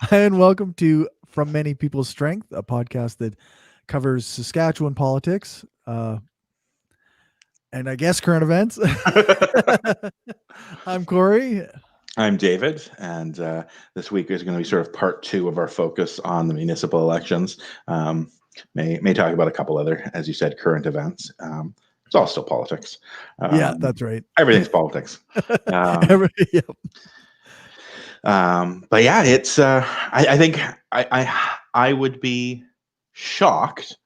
And welcome to From Many People's Strength, a podcast that covers Saskatchewan politics and I guess current events. I'm Corey. I'm David, and this week is going to be sort of part two of our focus on the municipal elections. May talk about a couple other, as you said, current events. It's all still politics. Yeah, that's right. Everything's politics. Yep. But yeah, it's. I think I would be shocked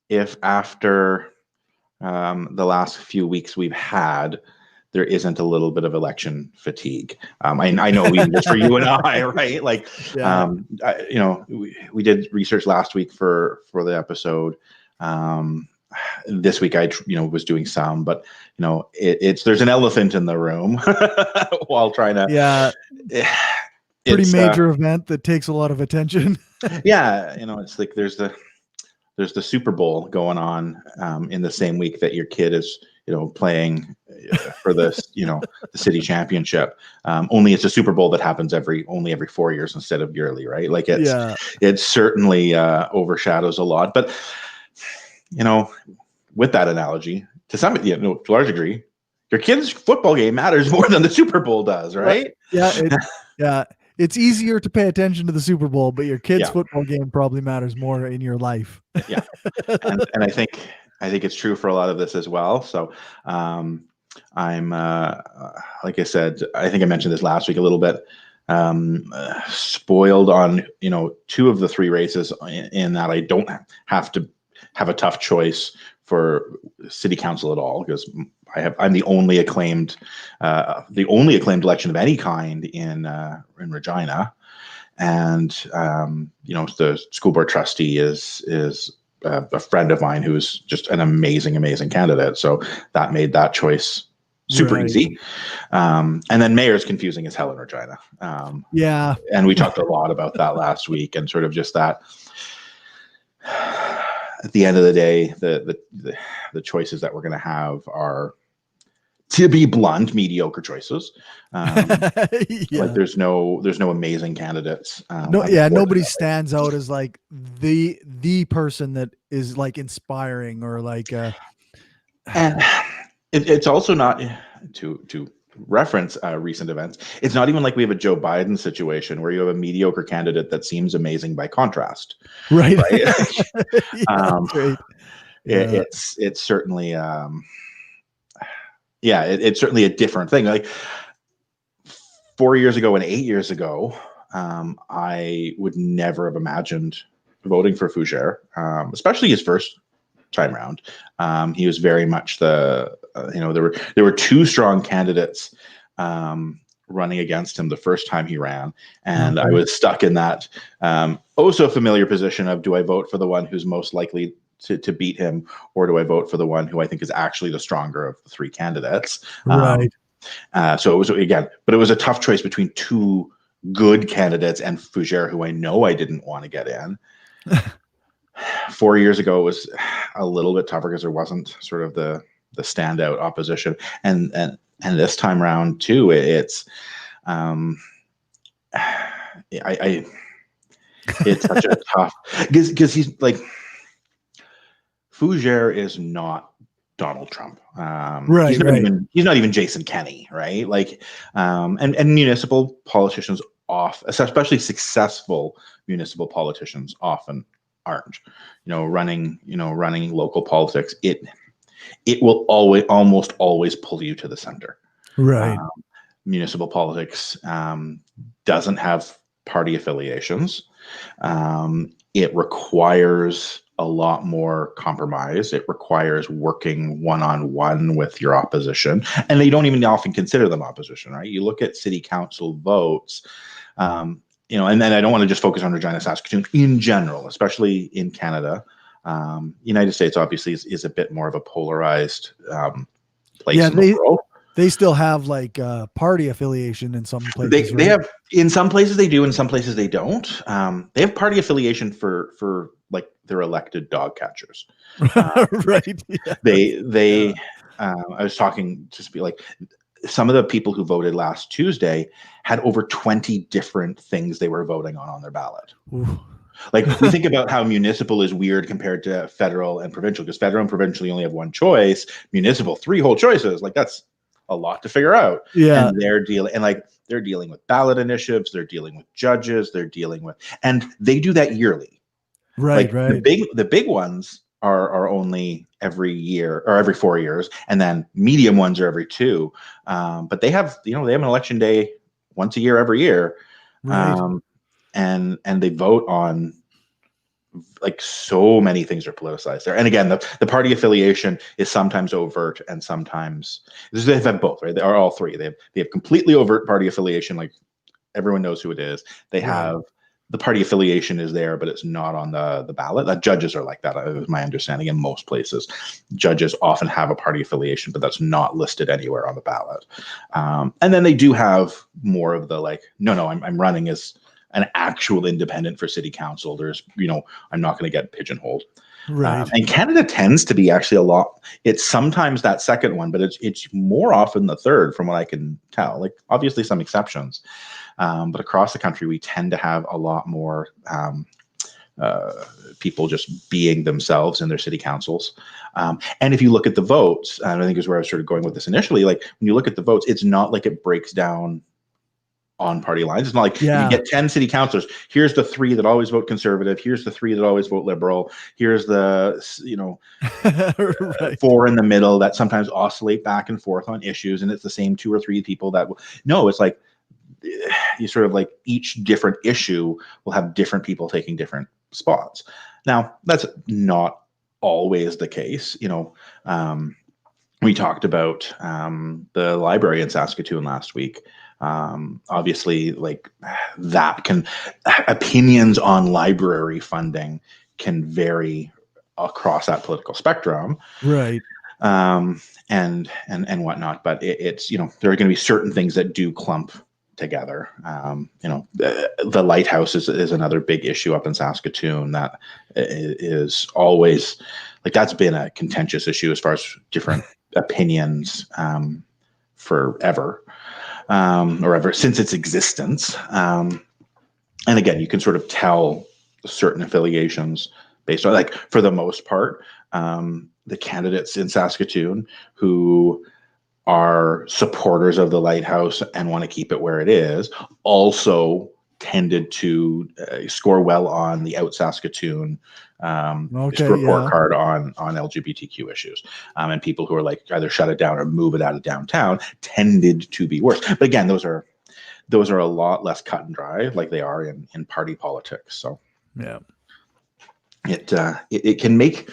if after the last few weeks we've had, there isn't a little bit of election fatigue. I know even just for you and I, right? Like, Yeah. We did research last week for the episode. This week I was doing some, but there's an elephant in the room while trying to. Yeah. Pretty major event that takes a lot of attention. Yeah, it's like there's the Super Bowl going on in the same week that your kid is playing for the the city championship. Only it's a Super Bowl that happens only every 4 years instead of yearly, right? Like it certainly overshadows a lot. But with that analogy, to a large degree, your kid's football game matters more than the Super Bowl does, right? Yeah. It's easier to pay attention to the Super Bowl, but your kid's football game probably matters more in your life. Yeah, and I think it's true for a lot of this as well. So I'm like I said, I think I mentioned this last week a little bit. Spoiled on two of the three races in that I don't have to have a tough choice for city council at all, because I'm the only acclaimed election of any kind in Regina, and the school board trustee is a friend of mine who's just an amazing candidate. So that made that choice super easy. And then mayor's confusing as hell in Regina. And we talked a lot about that last week, and sort of just that. At the end of the day, the choices that we're going to have are, to be blunt, mediocre choices. Like there's no amazing candidates. Nobody stands out as like the person that is like inspiring or like. And it's also not to reference recent events. It's not even like we have a Joe Biden situation where you have a mediocre candidate that seems amazing by contrast. Right. It's certainly it's certainly a different thing. Like 4 years ago and 8 years ago, I would never have imagined voting for Fougere, especially his first time around. He was very much there were two strong candidates running against him the first time he ran, and I was stuck in that so familiar position of, do I vote for the one who's most likely to beat him, or do I vote for the one who I think is actually the stronger of the three candidates? Right. So it was, but it was a tough choice between two good candidates and Fougere, who I know I didn't want to get in. 4 years ago, it was a little bit tougher because there wasn't sort of the standout opposition, and this time around too, it's it's such a tough, because he's like, Fougere is not Donald Trump. Right. He's not even Jason Kenney, right? Like, and municipal politicians especially successful municipal politicians often aren't. Running local politics, it will almost always pull you to the center. Right. Municipal politics doesn't have party affiliations. It requires a lot more compromise. It requires working one-on-one with your opposition, and they don't even often consider them opposition, right? You look at city council votes, and then I don't want to just focus on Regina, Saskatoon in general, especially in Canada. United States obviously is a bit more of a polarized place in the world. They still have like party affiliation in some places. They have, in some places they do, in some places they don't. They have party affiliation for like their elected dog catchers. Right. I was talking to be like, some of the people who voted last Tuesday had over 20 different things they were voting on their ballot. Ooh. Like, we think about how municipal is weird compared to federal and provincial, because federal and provincial, you only have one choice. Municipal, 3 whole choices. Like, that's a lot to figure out. Yeah. And they're dealing with ballot initiatives, they're dealing with judges, and they do that yearly. Right. The big ones are only every year or every 4 years, and then medium ones are every 2. But they have an election day once a year, every year. Right. And they vote on, like, so many things are politicized there. And again, the party affiliation is sometimes overt and sometimes they have both, right? They are all 3. They have completely overt party affiliation, like everyone knows who it is. They have the party affiliation is there, but it's not on the ballot. Judges are like that, is my understanding. In most places, judges often have a party affiliation, but that's not listed anywhere on the ballot. And then they do have more of the, like, no, I'm running as an actual independent for city council. There's, I'm not going to get pigeonholed. Right. And Canada tends to be actually a lot. It's sometimes that second one, but it's more often the third, from what I can tell. Like, obviously some exceptions, but across the country we tend to have a lot more people just being themselves in their city councils. And if you look at the votes, and I think is where I was sort of going with this initially. Like, when you look at the votes, it's not like it breaks down on party lines. It's not like if you get 10 city councilors, here's the 3 that always vote conservative, here's the 3 that always vote liberal, here's the 4 in the middle that sometimes oscillate back and forth on issues, and it's the same 2 or 3 people that will. No, it's like you sort of, like, each different issue will have different people taking different spots. Now, that's not always the case. We talked about the library in Saskatoon last week. Obviously, like, opinions on library funding can vary across that political spectrum, right? And whatnot. But it's there are going to be certain things that do clump together. The lighthouse is another big issue up in Saskatoon that is always, like, that's been a contentious issue as far as different opinions forever. Or ever since its existence. And again, you can sort of tell certain affiliations based on, like, for the most part, the candidates in Saskatoon who are supporters of the lighthouse and want to keep it where it is also tended to score well on the Out Saskatoon report card on LGBTQ issues, and people who are like either shut it down or move it out of downtown tended to be worse. But again, those are a lot less cut and dry, like they are in party politics. So it can make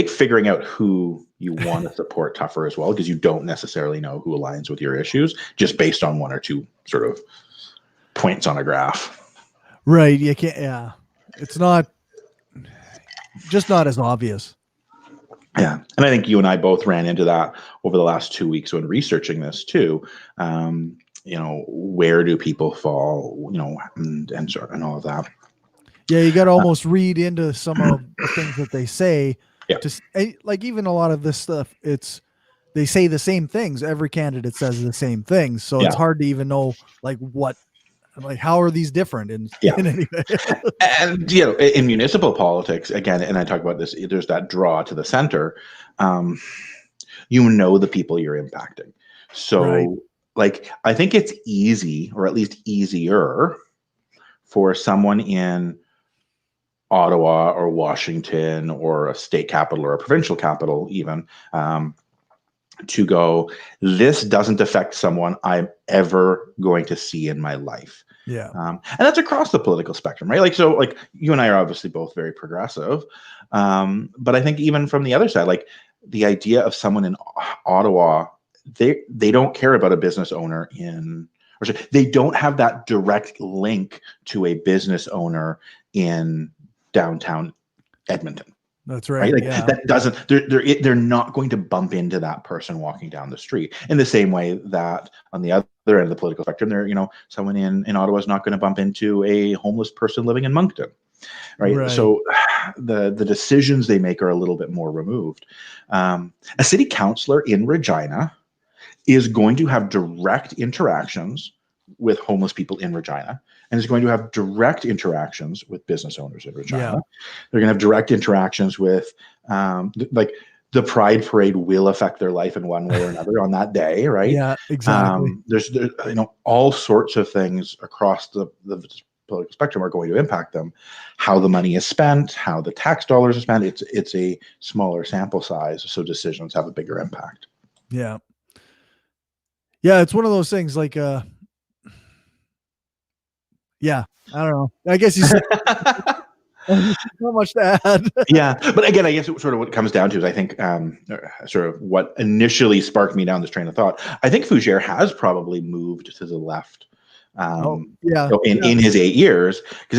figuring out who you want to support tougher as well, because you don't necessarily know who aligns with your issues just based on 1 or 2 sort of points on a graph. Right. You can't. Yeah. It's not as obvious. Yeah. And I think you and I both ran into that over the last 2 weeks when researching this too. Where do people fall, and all of that. Yeah. You got to almost read into some of the things that they say. Yeah. Like, even a lot of this stuff, they say the same things. Every candidate says the same things. So it's hard to even know, like, how are these different in any way? And in municipal politics, again, and I talk about this, there's that draw to the center. The people you're impacting. So like, I think it's easy, or at least easier, for someone in Ottawa or Washington or a state capital or a provincial capital even, to go, this doesn't affect someone I'm ever going to see in my life. Yeah. And that's across the political spectrum, right? Like, so, like, you and I are obviously both very progressive. But I think even from the other side, like, the idea of someone in Ottawa, they don't care about a business owner they don't have that direct link to a business owner in downtown Edmonton. That's right. Like, that doesn't, they're not going to bump into that person walking down the street in the same way that on the other end of the political spectrum, someone in Ottawa is not going to bump into a homeless person living in Moncton. Right. So the decisions they make are a little bit more removed. A city councillor in Regina is going to have direct interactions with homeless people in Regina, and is going to have direct interactions with business owners in Regina. Yeah. They're going to have direct interactions with, like, the Pride Parade will affect their life in one way or another on that day, right? Yeah, exactly. There's all sorts of things across the political spectrum are going to impact them. How the money is spent, how the tax dollars are spent. It's a smaller sample size, so decisions have a bigger impact. Yeah. Yeah, it's one of those things like yeah, I don't know. I guess you said not much to add. Yeah, but again, I guess sort of what it comes down to is I think sort of what initially sparked me down this train of thought. I think Fougere has probably moved to the left. In his 8 years, because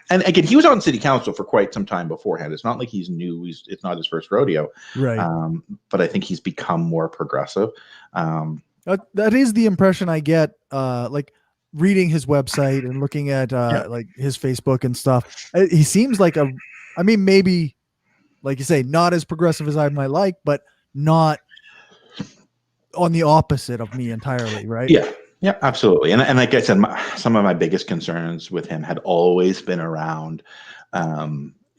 and again, he was on city council for quite some time beforehand. It's not like he's new. It's not his first rodeo, right? But I think he's become more progressive. That is the impression I get. Like reading his website and looking at like his Facebook and stuff. He seems like I mean, maybe like you say, not as progressive as I might like, but not on the opposite of me entirely, right? Yeah, absolutely. And like I said, some of my biggest concerns with him had always been around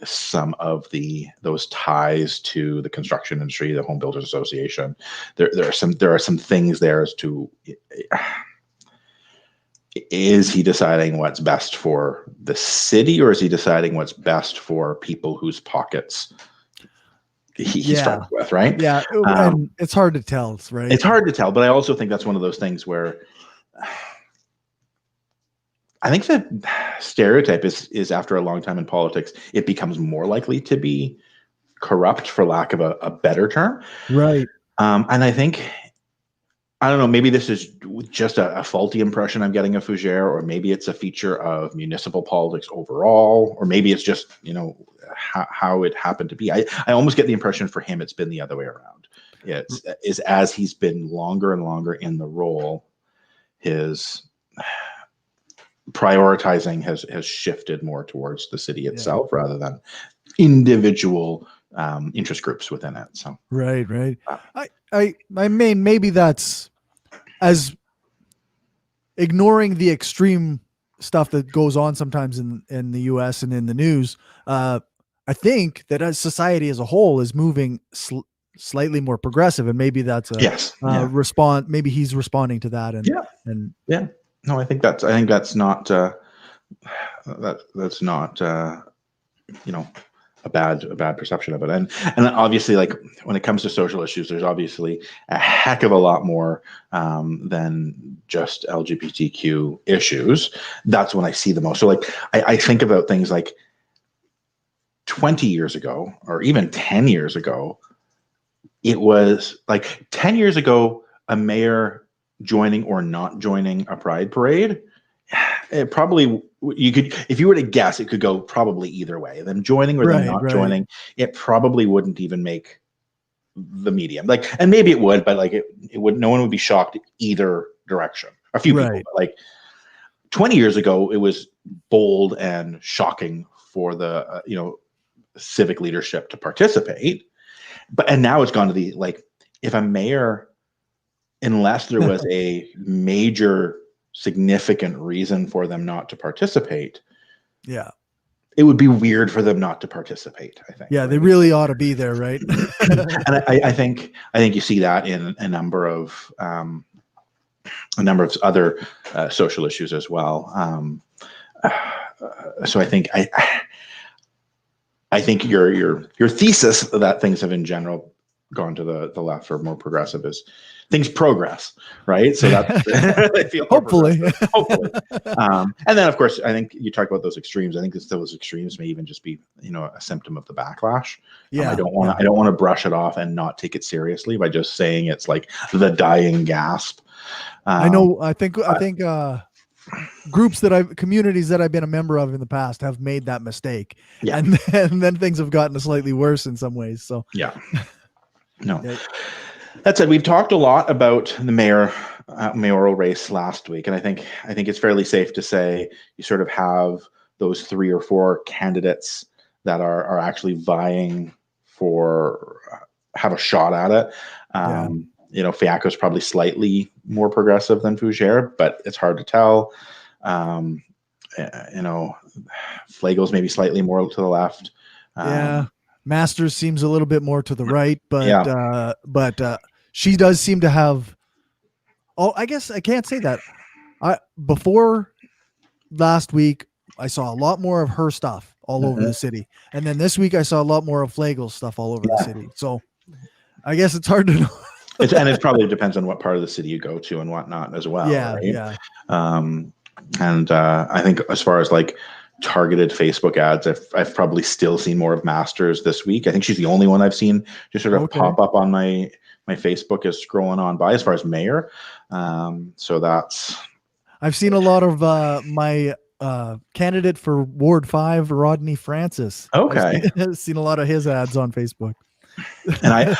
some of those ties to the construction industry, the Home Builders Association. There are some things there as to, is he deciding what's best for the city, or is he deciding what's best for people whose pockets he starts with, right? Yeah, and it's hard to tell, right? It's hard to tell, but I also think that's one of those things where I think the stereotype is after a long time in politics, it becomes more likely to be corrupt, for lack of a better term. Right. And I think, I don't know, maybe this is just a faulty impression I'm getting of Fougere, or maybe it's a feature of municipal politics overall, or maybe it's just, how it happened to be. I almost get the impression for him it's been the other way around. Is as he's been longer and longer in the role, his prioritizing has shifted more towards the city itself rather than individual interest groups within it. So right. I mean, maybe that's as ignoring the extreme stuff that goes on sometimes in the US and in the news. I think that as society as a whole is moving slightly more progressive, and maybe that's a maybe he's responding to that. And no, I think that's not that's not a bad perception of it. And obviously, like, when it comes to social issues, there's obviously a heck of a lot more than just LGBTQ issues. That's when I see the most. So like, I think about things like 20 years ago, or even 10 years ago, it was like 10 years ago, a mayor joining or not joining a pride parade, it probably, you could, if you were to guess, it could go probably either way. Them joining or them not joining, it probably wouldn't even make the medium. Like, and maybe it would, but like it would, no one would be shocked either direction. A few people, but like 20 years ago, it was bold and shocking for the civic leadership to participate. And now it's gone to the, like, if a mayor, unless there was a major significant reason for them not to participate, it would be weird for them not to participate, I think. Yeah, they really ought to be there, right? And I think you see that in a number of other social issues as well. So I think I think your thesis that things have in general gone to the left or more progressive is things progress, right? So that I feel hopefully. And then of course, I think you talk about those extremes. I think those extremes may even just be a symptom of the backlash. I don't want to brush it off and not take it seriously by just saying it's like the dying gasp. I know. I think communities that I've been a member of in the past have made that mistake, and then things have gotten slightly worse in some ways. So that said, we've talked a lot about the mayoral race last week, and I think it's fairly safe to say you sort of have those 3 or 4 candidates that are actually vying for have a shot at it. Fiacco is probably slightly more progressive than Fougere, but it's hard to tell. Flagel's maybe slightly more to the left. Yeah. Masters seems a little bit more to the right, but Yeah. she does seem to have. Oh, I guess I can't say that. Before last week, I saw a lot more of her stuff all over the city, and then this week I saw a lot more of Flagel's stuff all over the city. So I guess it's hard to know. It probably depends on what part of the city you go to and whatnot as well. Yeah, right? yeah. I think as far as like targeted Facebook ads, I've probably still seen more of Masters this week. I think she's the only one I've seen just sort of pop up on my Facebook as scrolling on by as far as mayor. So that's. I've seen a lot of my candidate for Ward 5, Rodney Francis. Okay. I've seen a lot of his ads on Facebook. And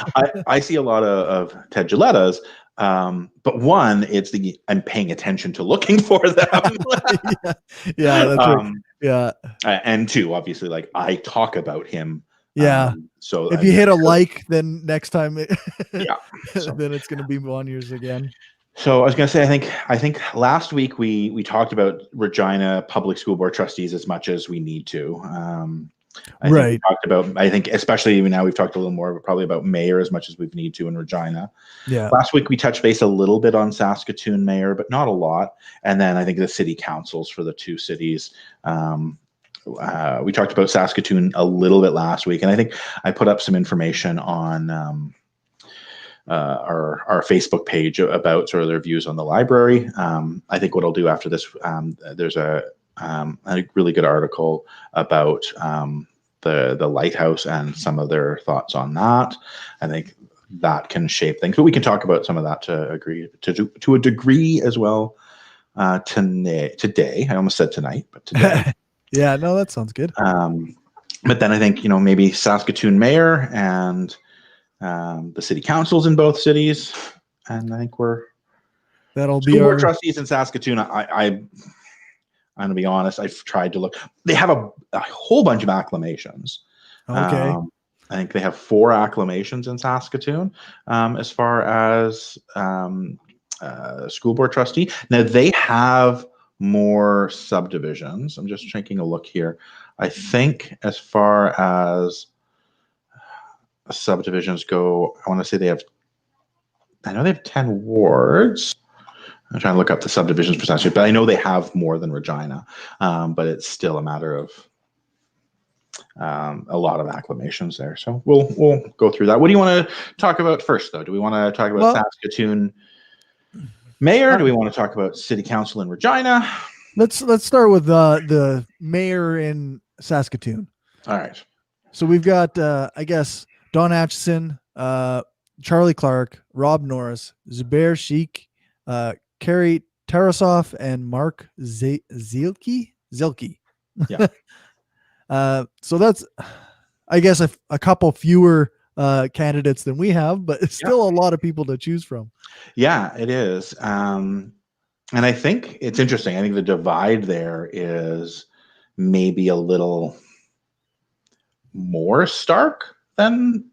I see a lot of Ted Giletta's, but one, I'm paying attention to looking for them. yeah, that's right. Yeah. And two, obviously, like I talk about him. Yeah. So if you hit a like, then next time, then it's going to be on yours again. So I was going to say, I think last week we talked about Regina Public School Board trustees as much as we need to. I think we talked about, especially even now we've talked a little more probably about mayor as much as we need to in Regina. Yeah. Last week we touched base a little bit on Saskatoon mayor, but not a lot. And then I think the city councils for the two cities. We talked about Saskatoon a little bit last week, and I think I put up some information on our Facebook page about sort of their views on the library. I think what I'll do after this, there's a really good article about the lighthouse and some of their thoughts on that. I think that can shape things, but we can talk about some of that to a degree as well. Today, I almost said tonight, but today. Yeah, no, that sounds good. But then I think maybe Saskatoon mayor and the city councils in both cities, and I think that'll be our trustees in Saskatoon. I'm gonna be honest. I've tried to look. They have a whole bunch of acclamations. Okay. I think they have 4 acclamations in Saskatoon as far as school board trustee. Now they have more subdivisions. I'm just taking a look here. I think as far as subdivisions go, I want to say I know they have 10 wards. I'm trying to look up the subdivisions percentage, but I know they have more than Regina. But it's still a matter of a lot of acclamations there. So we'll go through that. What do you want to talk about first, though? Do we want to talk about Saskatoon mayor? Do we want to talk about city council in Regina? Let's start with the mayor in Saskatoon. All right. So we've got I guess Don Atchison, Charlie Clark, Rob Norris, Zubair Sheikh, Kerry Tarasoff, and Mark Zielke. Yeah. So that's, I guess, a couple fewer candidates than we have, but it's still a lot of people to choose from. Yeah, it is. And I think it's interesting. I think the divide there is maybe a little more stark than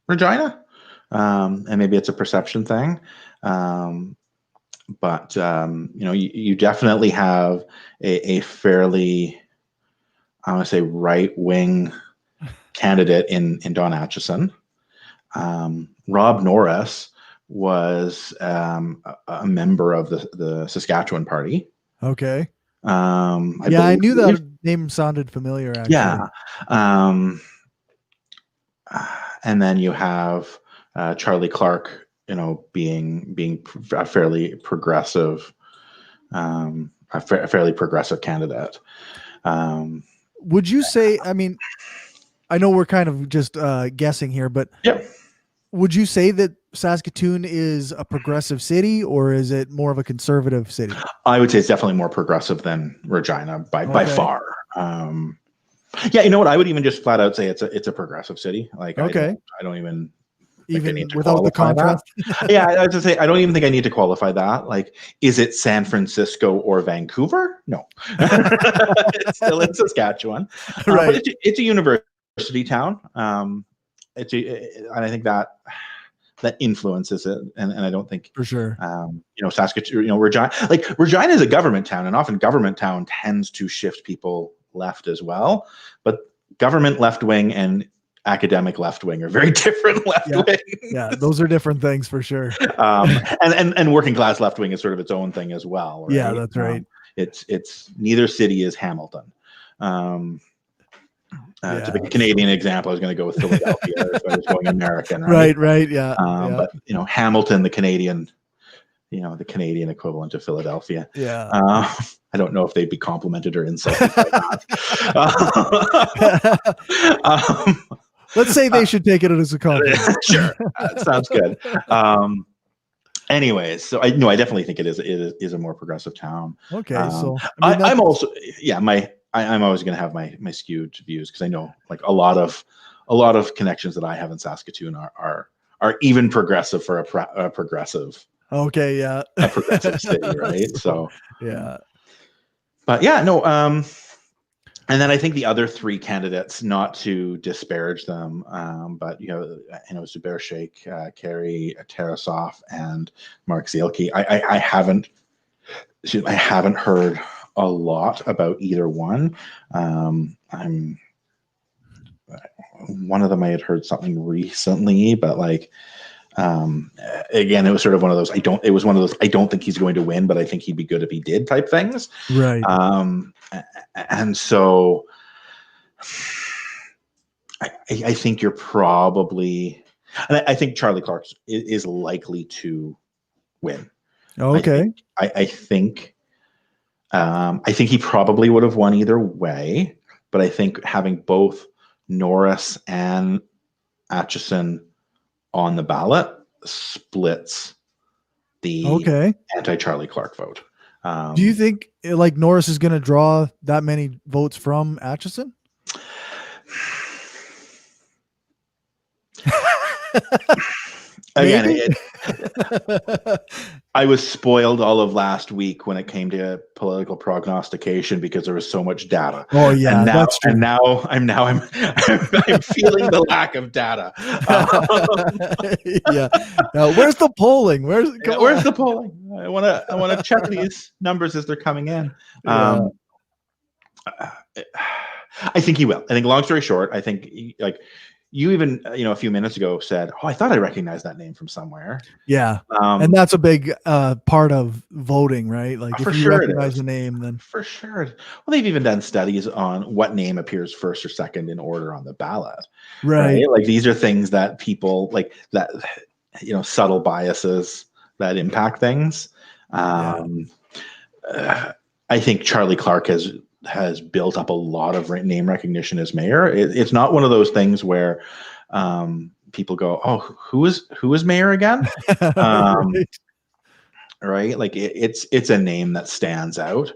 Regina. And maybe it's a perception thing. But you definitely have a fairly, I want to say, right-wing candidate in Don Atchison. Rob Norris was a member of the Saskatchewan Party. Okay. I knew that name sounded familiar, actually. Yeah. And then you have Charlie Clark, being a fairly progressive, fairly progressive candidate. Would you say? I mean, I know we're kind of just guessing here, but would you say that Saskatoon is a progressive city, or is it more of a conservative city? I would say it's definitely more progressive than Regina by far. Yeah, you know what? I would even just flat out say it's a progressive city. Like, I don't even without the contrast. Yeah, I was to say I don't even think I need to qualify that. Like, is it San Francisco or Vancouver? No, it's still in Saskatchewan. Right. But it's a university town. And I think that that influences it, and I don't think For sure. Saskatoon, Regina is a government town, and often government town tends to shift people left as well, but government left wing and academic left wing are very different left wing. Yeah, those are different things for sure. And working class left wing is sort of its own thing as well, right? Yeah, that's right. It's neither city is Hamilton. To pick a Canadian example, I was going to go with Philadelphia if I was going American, right? Right, yeah. But Hamilton, the Canadian equivalent of Philadelphia. Yeah. I don't know if they'd be complimented or insulted by that. Let's say they should take it as a compliment. Sure, sounds good. Anyways, so I definitely think it is a more progressive town. Okay, so I'm also I'm always going to have my skewed views, because I know like a lot of connections that I have in Saskatoon are even progressive for a progressive. Okay, yeah. A progressive city, right? So yeah. But yeah, no. And then I think the other three candidates, not to disparage them, but Zubair Sheikh, Kerry Tarasoff, and Mark Zielke. I haven't heard a lot about either one. One of them I had heard something recently, but again, it was sort of one of those. I don't think he's going to win, but I think he'd be good if he did type things. Right. And so I think you're probably, and I think Charlie Clark is likely to win. Okay. I think he probably would have won either way, but I think having both Norris and Atchison on the ballot splits the anti-Charlie Clark vote. Do you think Norris is going to draw that many votes from Atchison? Again, I was spoiled all of last week when it came to political prognostication because there was so much data. Oh yeah, that's true. And now I'm feeling the lack of data. Yeah. Now, where's the polling? Where's the polling? I want to check these numbers as they're coming in. I think he will. I think, long story short, I think you even, a few minutes ago said, "Oh, I thought I recognized that name from somewhere." Yeah, and that's a big part of voting, right? Like, if you recognize the name, then for sure. Well, they've even done studies on what name appears first or second in order on the ballot. Right? Like, these are things that people subtle biases that impact things. I think Charlie Clark has built up a lot of name recognition as mayor. It's not one of those things where people go, "Oh, who is mayor again?" Right? Like, it's a name that stands out.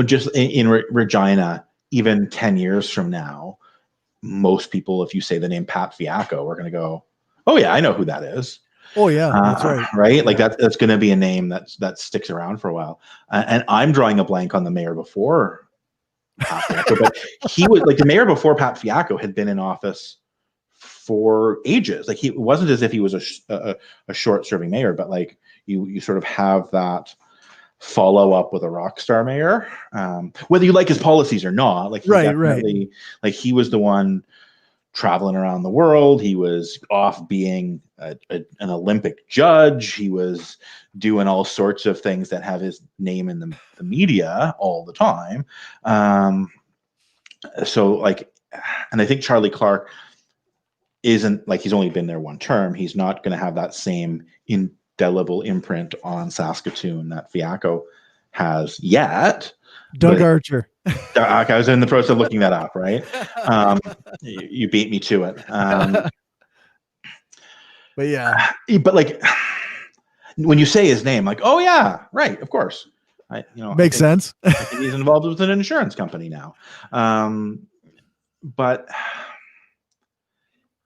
Just in Regina, even 10 years from now, most people, if you say the name Pat Fiacco, are going to go, "Oh yeah, I know who that is." Oh yeah, that's right. Right? Like, that's going to be a name that sticks around for a while. And I'm drawing a blank on the mayor before Pat Fiacco, but he was the mayor before Pat Fiacco had been in office for ages. Like, it wasn't as if he was a short-serving mayor, but you sort of have that follow up with a rock star mayor, whether you like his policies or not. Right. Like, he was the one traveling around the world. He was off being an Olympic judge. He was doing all sorts of things that have his name in the media all the time. And I think Charlie Clark isn't, he's only been there one term. He's not going to have that same indelible imprint on Saskatoon that Fiacco has yet. Doug Archer. I was in the process of looking that up, right? You beat me to it. But yeah. But when you say his name, oh yeah, right, of course. Makes sense. I think he's involved with an insurance company now. But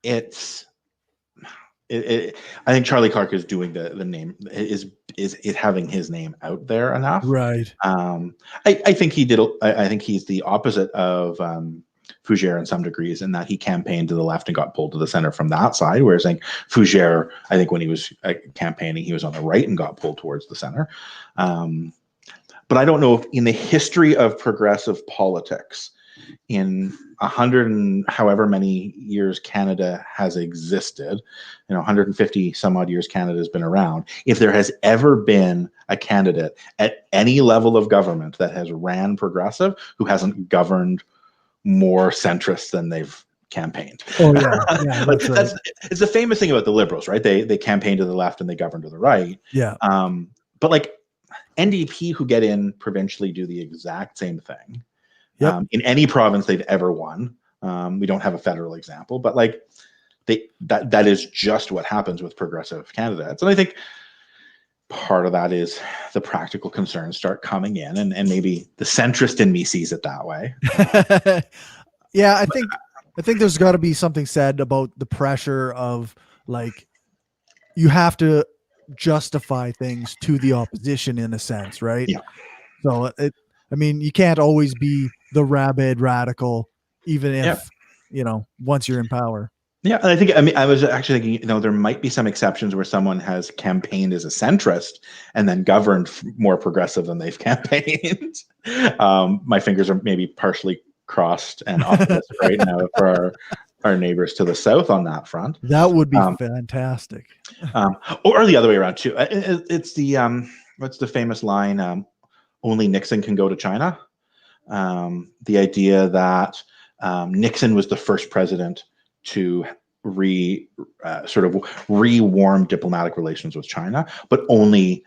I think Charlie Clark is doing the name is having his name out there enough, right? I think he did. I think he's the opposite of Fougere in some degrees, in that he campaigned to the left and got pulled to the center from that side. Whereas I think Fougere, I think when he was campaigning, he was on the right and got pulled towards the center. But I don't know if in the history of progressive politics, in 100 and however many years Canada has existed, 150 some odd years Canada has been around, if there has ever been a candidate at any level of government that has ran progressive who hasn't governed more centrist than they've campaigned. Oh yeah, that's right. It's the famous thing about the Liberals, right? They campaign to the left and they govern to the right. Yeah. But like NDP who get in provincially do the exact same thing. Yep. In any province they've ever won. We don't have a federal example, but like that is just what happens with progressive candidates. And I think part of that is the practical concerns start coming in, and maybe the centrist in me sees it that way. Yeah, I think there's got to be something said about the pressure of, like, you have to justify things to the opposition in a sense, right? Yeah. So I mean, you can't always be the rabid radical, even if, once you're in power. Yeah, and I was actually thinking, there might be some exceptions where someone has campaigned as a centrist and then governed more progressive than they've campaigned. My fingers are maybe partially crossed and optimistic right now for our neighbors to the south on that front. That would be fantastic. Or the other way around too. It's the what's the famous line? Only Nixon can go to China. The idea that Nixon was the first president to sort of re-warm diplomatic relations with China, but only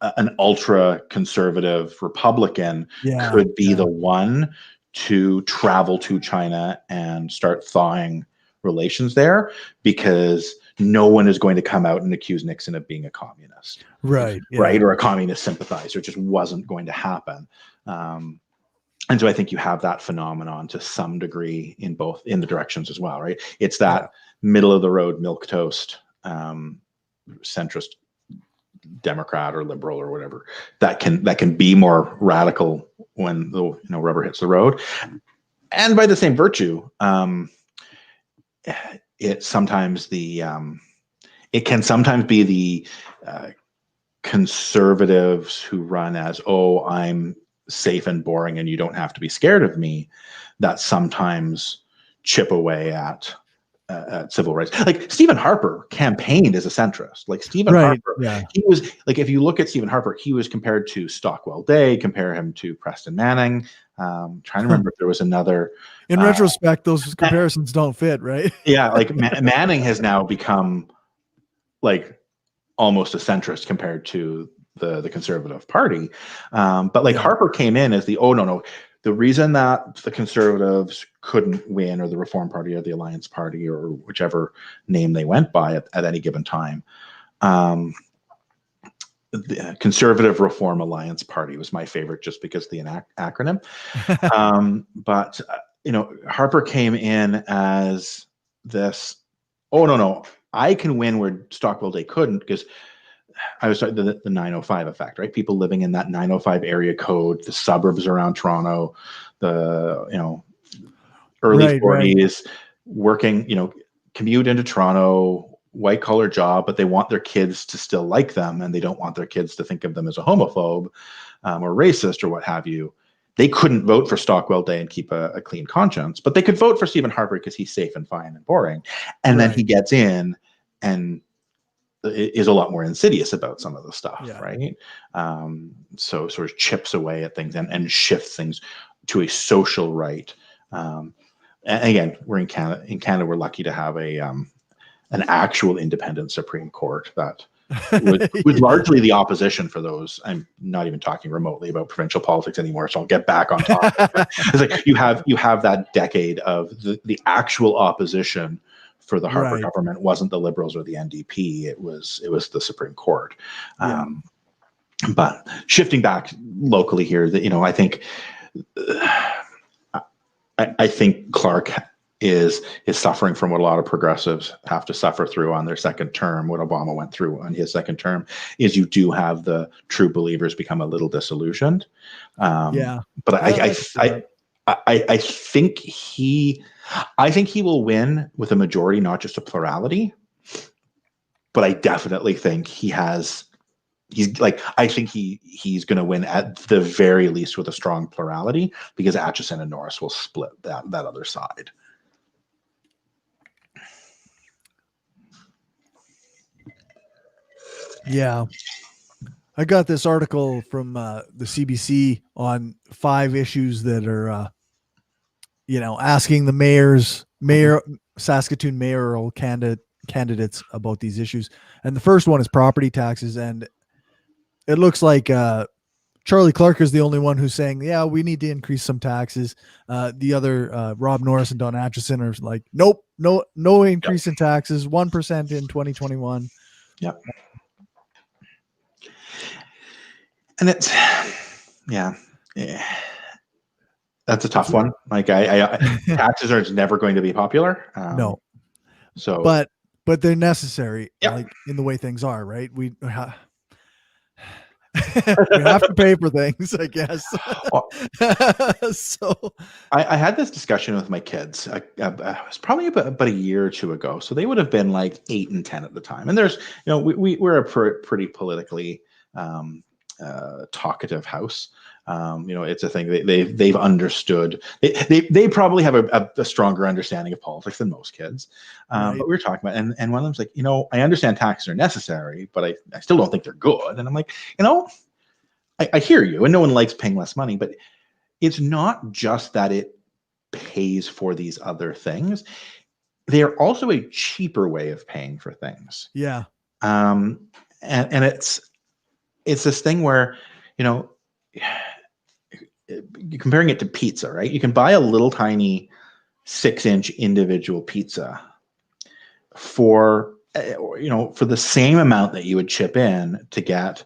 an ultra conservative Republican could be the one to travel to China and start thawing relations there, because no one is going to come out and accuse Nixon of being a communist, right, or a communist sympathizer. It just wasn't going to happen. And so I think you have that phenomenon to some degree in the directions as well, right? It's that middle of the road milquetoast centrist Democrat or liberal or whatever that can be more radical when the rubber hits the road. And by the same virtue, it can sometimes be the conservatives who run as, I'm safe and boring and you don't have to be scared of me, that sometimes chip away at civil rights. Like Stephen Harper campaigned as a centrist. Like Stephen Harper, he was like, if you look at Stephen Harper, he was compared to Stockwell Day, compare him to Preston Manning. Trying to remember if there was another. In retrospect, those comparisons don't fit, right? Yeah, like Manning has now become like almost a centrist compared to the Conservative Party. But like Harper came in as the the reason that the Conservatives couldn't win, or the Reform Party or the Alliance Party or whichever name they went by at any given time, the Conservative Reform Alliance Party was my favorite just because of the acronym. But Harper came in as this, I can win where Stockwell Day couldn't, because I was talking the 905 effect, right? People living in that 905 area code, the suburbs around Toronto, the early 40s, working, commute into Toronto, white collar job, but they want their kids to still like them, and they don't want their kids to think of them as a homophobe or racist or what have you. They couldn't vote for Stockwell Day and keep a clean conscience, but they could vote for Stephen Harper because he's safe and fine and boring. And then he gets in and is a lot more insidious about some of the stuff, right? So sort of chips away at things and shifts things to a social right. And again, we're in Canada. In Canada, we're lucky to have an actual independent Supreme Court that was largely the opposition for those. I'm not even talking remotely about provincial politics anymore, so I'll get back on topic. It's like you have that decade of the actual opposition for the Harper government wasn't the Liberals or the NDP. It was the Supreme Court. But shifting back locally here, I think Clark is suffering from what a lot of progressives have to suffer through on their second term. What Obama went through on his second term is you do have the true believers become a little disillusioned. But I think I think he will win with a majority, not just a plurality. But I definitely think he's like, I think he's going to win at the very least with a strong plurality, because Atchison and Norris will split that other side. Yeah. I got this article from the CBC on 5 issues that are, asking the mayor, Saskatoon mayoral candidates about these issues. And the first one is property taxes. And it looks like Charlie Clark is the only one who's saying, yeah, we need to increase some taxes. The other, Rob Norris and Don Atchison, are like, nope, no increase in taxes, 1% in 2021. Yep. And it's, yeah. That's a tough one. Like, taxes are never going to be popular. No. So, but they're necessary, Yep. like in the way things are, right? We have to pay for things, I guess. So I had this discussion with my kids. It was probably about a year or two ago. So they would have been like 8 and 10 at the time. And there's, we're a pretty politically talkative house. It's a thing they've understood. They probably have a stronger understanding of politics than most kids. Right. But we were talking about, and one of them's like, I understand taxes are necessary, but I still don't think they're good. And I'm like, I hear you, and no one likes paying less money, but it's not just that it pays for these other things. They are also a cheaper way of paying for things. Yeah. And it's this thing where, comparing it to pizza, right? You can buy a little tiny 6-inch individual pizza for the same amount that you would chip in to get,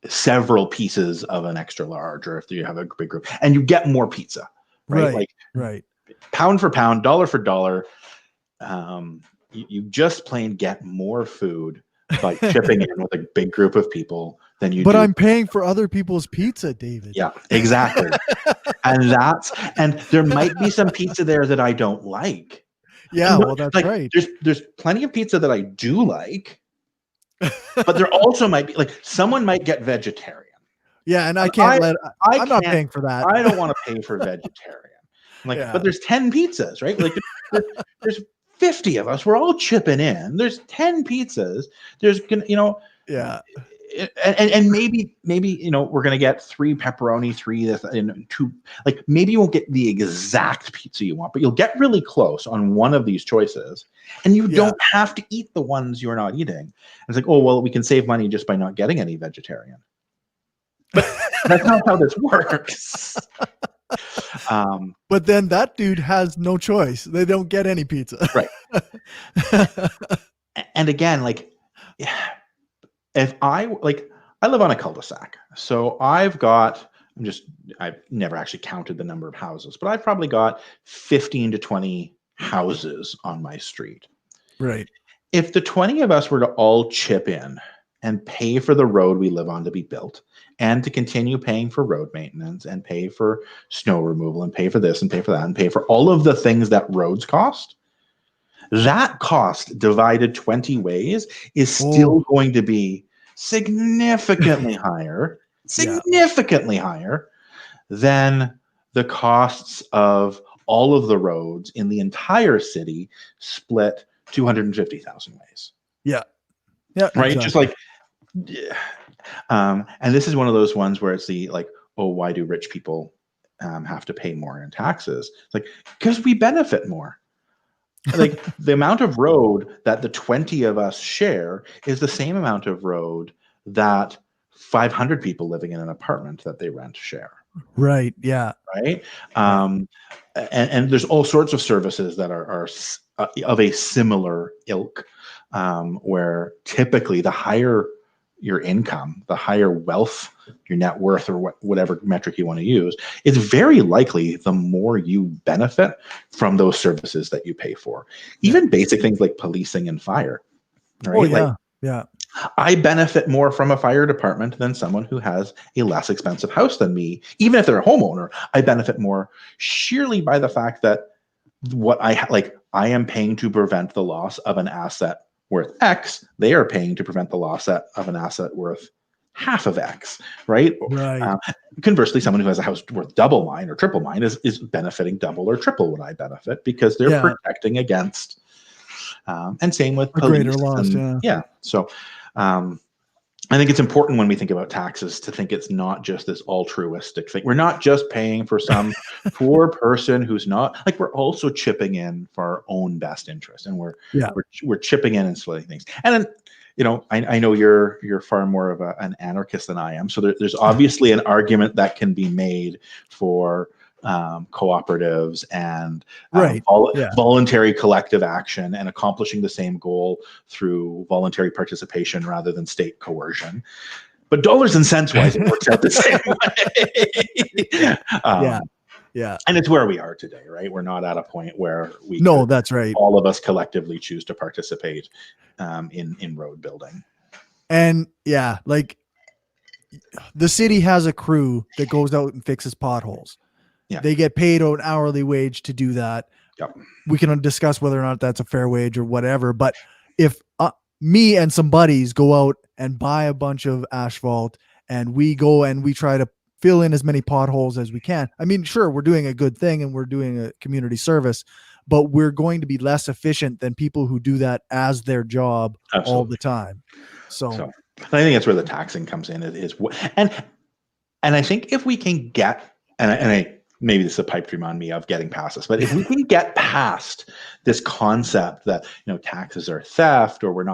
several pieces of an extra large, or if you have a big group, and you get more pizza, right? Right. Pound for pound, dollar for dollar. You just plain get more food by chipping in with a big group of people than you do. But I'm paying for other people's pizza, David. Yeah, exactly. and there might be some pizza there that I don't like. Yeah, well, that's like, right. There's plenty of pizza that I do like, but there also might be, like, someone might get vegetarian. Yeah, and I'm not paying for that. I don't want to pay for vegetarian. But there's 10 pizzas, right? Like, there's 50 of us. We're all chipping in. There's 10 pizzas. There's gonna, yeah. And maybe we're gonna get 3 pepperoni, 3 this, and 2. Like, maybe you won't get the exact pizza you want, but you'll get really close on one of these choices, and you don't have to eat the ones you're not eating. And it's like, oh well, we can save money just by not getting any vegetarian. But that's not how this works. But then that dude has no choice. They don't get any pizza. Right. And again, like, if I live on a cul-de-sac, so I've never actually counted the number of houses, but I've probably got 15 to 20 houses on my street. Right. If the 20 of us were to all chip in and pay for the road we live on to be built, and to continue paying for road maintenance, and pay for snow removal, and pay for this and pay for that, and pay for all of the things that roads cost, that cost divided 20 ways is still going to be significantly higher than the costs of all of the roads in the entire city split 250,000 ways. Yeah. Right. Exactly. Just like, and this is one of those ones where it's the, like, oh, why do rich people have to pay more in taxes? It's like, because we benefit more. Like, the amount of road that the 20 of us share is the same amount of road that 500 people living in an apartment that they rent share. Right. Yeah. Right. And there's all sorts of services that are of a similar ilk, where typically the higher your income, the higher wealth, your net worth, or whatever metric you want to use, it's very likely the more you benefit from those services that you pay for. Even basic things like policing and fire. Right? Oh, yeah. I benefit more from a fire department than someone who has a less expensive house than me. Even if they're a homeowner, I benefit more sheerly by the fact that I am paying to prevent the loss of an asset worth X. They are paying to prevent the loss of an asset worth half of X, right? Right. Conversely, someone who has a house worth double mine or triple mine is benefiting double or triple what I benefit because they're Yeah. protecting against. And same with A police. greater loss. And Yeah. so I think it's important when we think about taxes to think it's not just this altruistic thing. We're not just paying for some poor person who's not, like, we're also chipping in for our own best interest, and we're chipping in and splitting things. And then, I know you're far more of an anarchist than I am, so there's obviously an argument that can be made for cooperatives and Right. Yeah. voluntary collective action and accomplishing the same goal through voluntary participation rather than state coercion. But dollars and cents wise, it works out the same way. Yeah. And it's where we are today, right? We're not at a point where That's right. all of us collectively choose to participate in road building. And like the city has a crew that goes out and fixes potholes. Yeah. They get paid an hourly wage to do that. Yep. We can discuss whether or not that's a fair wage or whatever. But if me and some buddies go out and buy a bunch of asphalt and we go and we try to fill in as many potholes as we can. I mean, sure, we're doing a good thing and we're doing a community service, but we're going to be less efficient than people who do that as their job all the time. So I think that's where the taxing comes in. And I think if we can get, and maybe this is a pipe dream on me of getting past this, but if we can get past this concept that taxes are theft, or we're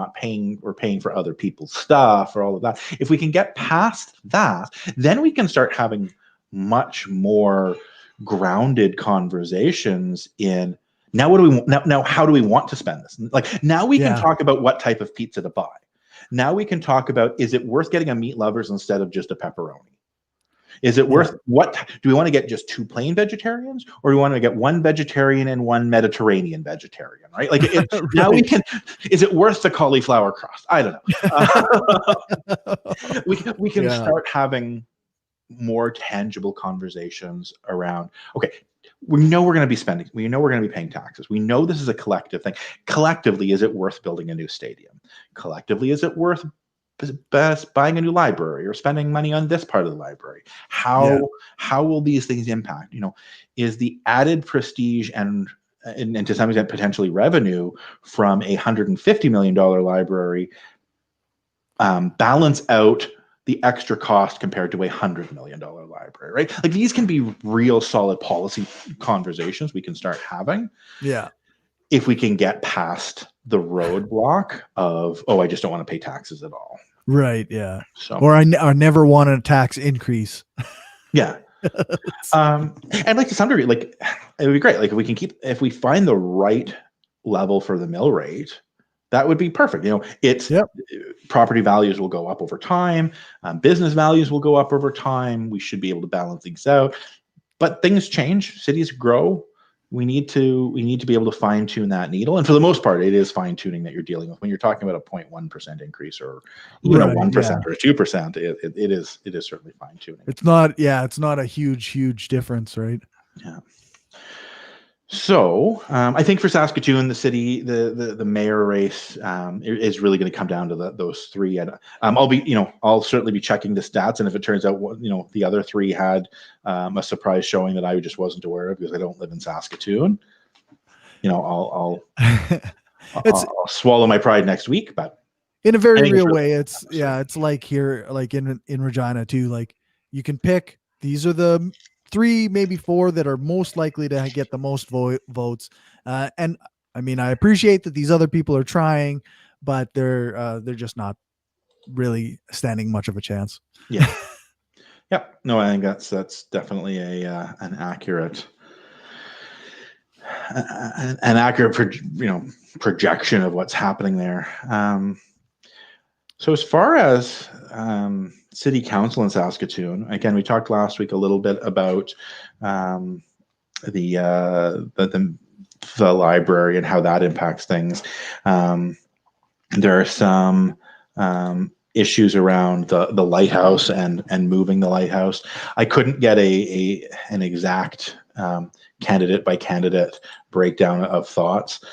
paying for other people's stuff, or all of that, if we can get past that, then we can start having much more grounded conversations in now what do we want, now how do we want to spend this? Like, now we can talk about what type of pizza to buy. Now we can talk about, is it worth getting a meat lovers instead of just a pepperoni? Is it worth, what do we want to get, just 2 plain vegetarians, or do we want to get 1 vegetarian and 1 Mediterranean vegetarian, right? Like right. Now we can, is it worth the cauliflower crust? I don't know. We can start having more tangible conversations around, okay, we know we're going to be spending, we know we're going to be paying taxes. We know this is a collective thing. Collectively, is it worth building a new stadium? Collectively, is it worth buying a new library or spending money on this part of the library? How will these things impact? Is the added prestige and to some extent potentially revenue from a $150 million library balance out the extra cost compared to a $100 million library, right? Like, these can be real solid policy conversations we can start having. Yeah. If we can get past the roadblock of, I just don't want to pay taxes at all. Right. Yeah. So, or I never want a tax increase. Yeah. And like, to some degree, like, it would be great. Like, if we find the right level for the mill rate, that would be perfect. Property values will go up over time. Business values will go up over time. We should be able to balance things out, but things change, cities grow. We need to be able to fine tune that needle. And for the most part, it is fine tuning that you're dealing with when you're talking about a 0.1% increase, or even a 1% or a 2%. It is certainly fine tuning. It's not a huge difference, right? Yeah. So I think for Saskatoon, the city, the mayor race is really going to come down to those 3. And I'll certainly be checking the stats. And if it turns out, the other 3 had a surprise showing that I just wasn't aware of because I don't live in Saskatoon, I'll swallow my pride next week. But in a very real way, it's like here, like in Regina too. Like, you can pick, these are the 3, maybe 4 that are most likely to get the most votes. And I mean, I appreciate that these other people are trying, but they're just not really standing much of a chance. Yeah. Yep. No, I think that's definitely an accurate projection of what's happening there. So as far as city council in Saskatoon, again, we talked last week a little bit about the library and how that impacts things. There are some issues around the lighthouse and moving the lighthouse. I couldn't get an exact candidate by candidate breakdown of thoughts.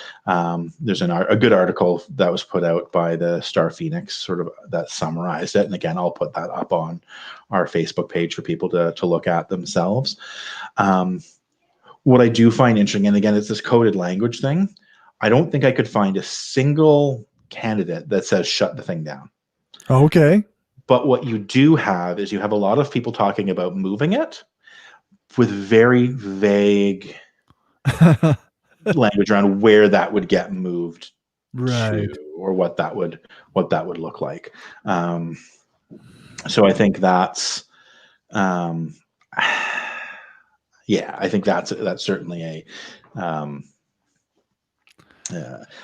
There's a good article that was put out by the Star Phoenix, sort of, that summarized it. And again, I'll put that up on our Facebook page for people to look at themselves. What I do find interesting, and again, it's this coded language thing. I don't think I could find a single candidate that says shut the thing down. Okay. But what you do have is you have a lot of people talking about moving it with very vague language around where that would get moved Right. to, or what that would look like. So I think that's yeah, I think that's certainly a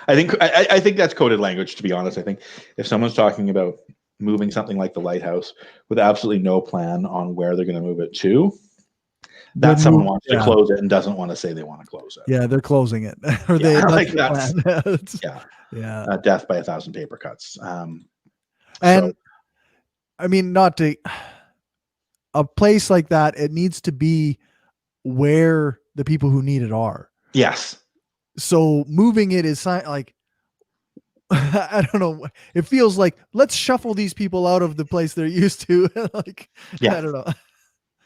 I think that's coded language, to be honest. I think if someone's talking about moving something like the lighthouse with absolutely no plan on where they're going to move it to, that someone wants to close it and doesn't want to say they want to close it. Yeah, they're closing it. Or that's yeah. Death by 1,000 paper cuts. And I mean, a place like that, it needs to be where the people who need it are. Yes. So moving it is like, I don't know. It feels like, let's shuffle these people out of the place they're used to. Like, yeah. I don't know.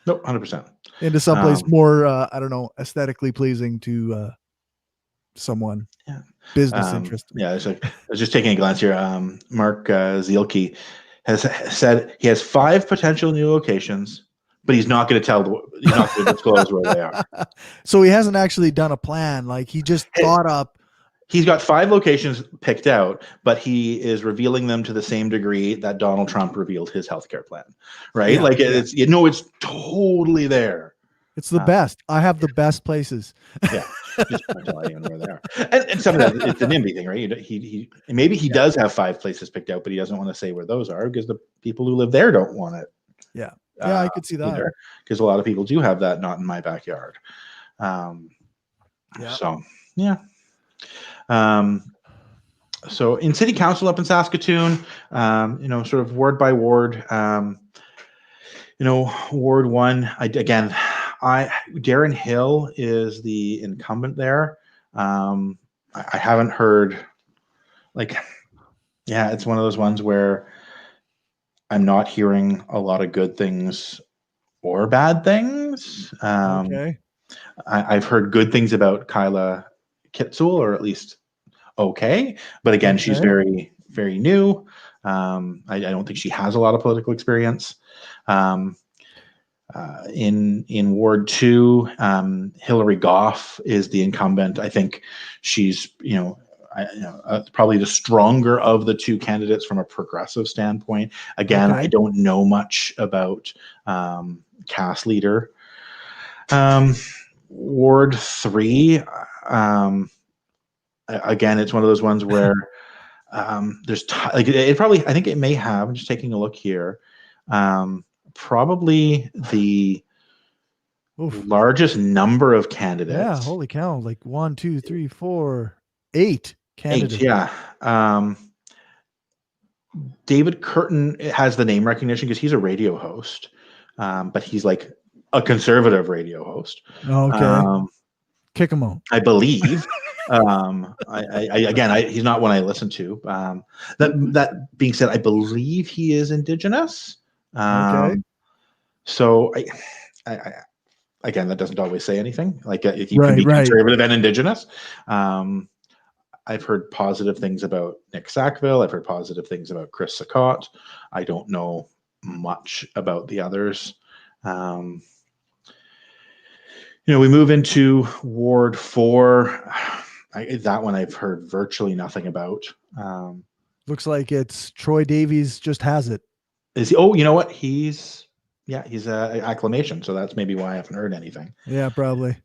Nope, 100%. Into someplace more, I don't know, aesthetically pleasing to someone. Yeah. Business interest. Yeah, I was just taking a glance here. Mark Zielke has said he has 5 potential new locations, but he's not going to disclose where they are. So he hasn't actually done a plan. Like, he just thought up. He's got 5 locations picked out, but he is revealing them to the same degree that Donald Trump revealed his healthcare plan, right? Yeah, it's totally there. It's the best. I have the best places. Yeah, just don't tell anyone where they are. And some of that, it's a NIMBY thing, right? He maybe he does have 5 places picked out, but he doesn't want to say where those are because the people who live there don't want it. Yeah, I could see that, because a lot of people do have that not in my backyard. So yeah. So in city council up in Saskatoon, sort of ward by ward, Ward 1, Darren Hill is the incumbent there. I haven't heard, it's one of those ones where I'm not hearing a lot of good things or bad things. Okay. I've heard good things about Kyla Kitzel, or at least okay, but again, she's very, very new. I don't think she has a lot of political experience. In Ward 2, Hillary Goff is the incumbent. I think she's probably the stronger of the 2 candidates from a progressive standpoint. Again, I don't know much about Cass Leader. Ward 3, again, it's one of those ones where there's I think it may have, I'm just taking a look here, probably the largest number of candidates. Yeah, holy cow, like 1, 2, 3, 4, 8 candidates. 8, yeah. David Curtin has the name recognition because he's a radio host, but he's like a conservative radio host. Okay. Kick him out. I believe. He's not one I listen to. That being said, I believe he is Indigenous. Okay. So I again, that doesn't always say anything. Like, if you can be conservative and Indigenous. I've heard positive things about Nick Sackville. I've heard positive things about Chris Saccott. I don't know much about the others. We move into Ward 4. That one I've heard virtually nothing about. Looks like it's Troy Davies just has it. Is he? Oh, you know what? He's acclamation, so that's maybe why I haven't heard anything. Yeah, probably.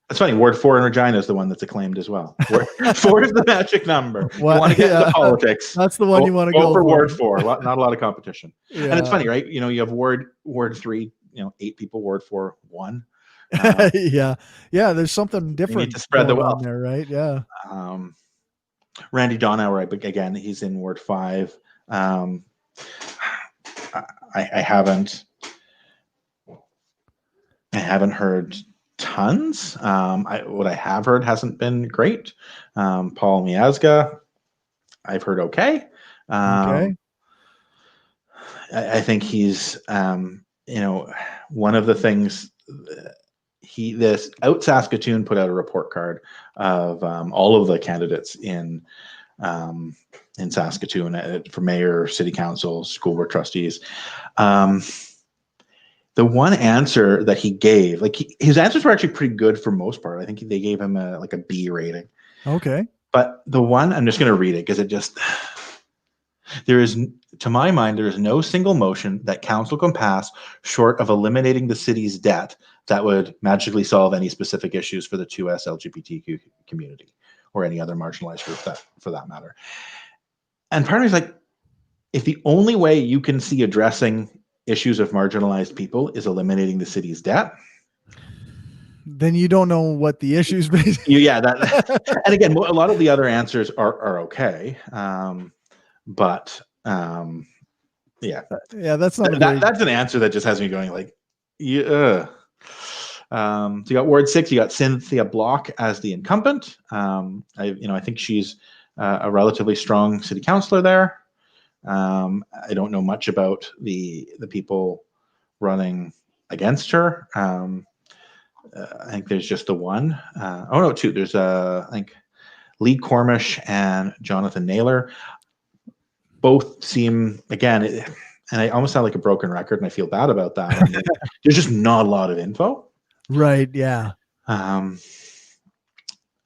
That's funny. Ward 4 in Regina is the one that's acclaimed as well. 4 is the magic number. You want to get into politics. That's the one you want to go for. Ward 4. Not a lot of competition. Yeah. And it's funny, right? You have Ward 3, 8 people. Ward 4, 1. Yeah. There's something different. You need to spread the wealth there, right? Yeah. Randy Donauer, again, he's in Ward 5. Um, I haven't heard tons. What I have heard hasn't been great. Paul Miazga, I've heard okay. Okay. I think he's, one of the things this Out Saskatoon put out a report card of all of the candidates in Saskatoon for mayor, city council, school board trustees. The one answer that he gave, his answers were actually pretty good for most part. I think they gave him a B rating. Okay. But the one, I'm just going to read it because it just, there is, to my mind, there is no single motion that council can pass short of eliminating the city's debt that would magically solve any specific issues for the 2S LGBTQ community or any other marginalized group for that matter. And part of me is like, if the only way you can see addressing issues of marginalized people is eliminating the city's debt, then you don't know what the issues. Yeah, and again, a lot of the other answers are okay, but yeah, that's not that's an answer that just has me going like, yeah. So you got Ward 6, you got Cynthia Block as the incumbent. I think she's a relatively strong city councillor there. I don't know much about the people running against her. I think there's just the one. Two. There's I think Lee Cormish and Jonathan Naylor. Both seem, again, and I almost sound like a broken record, and I feel bad about that. I mean, there's just not a lot of info. Right. Yeah. Marin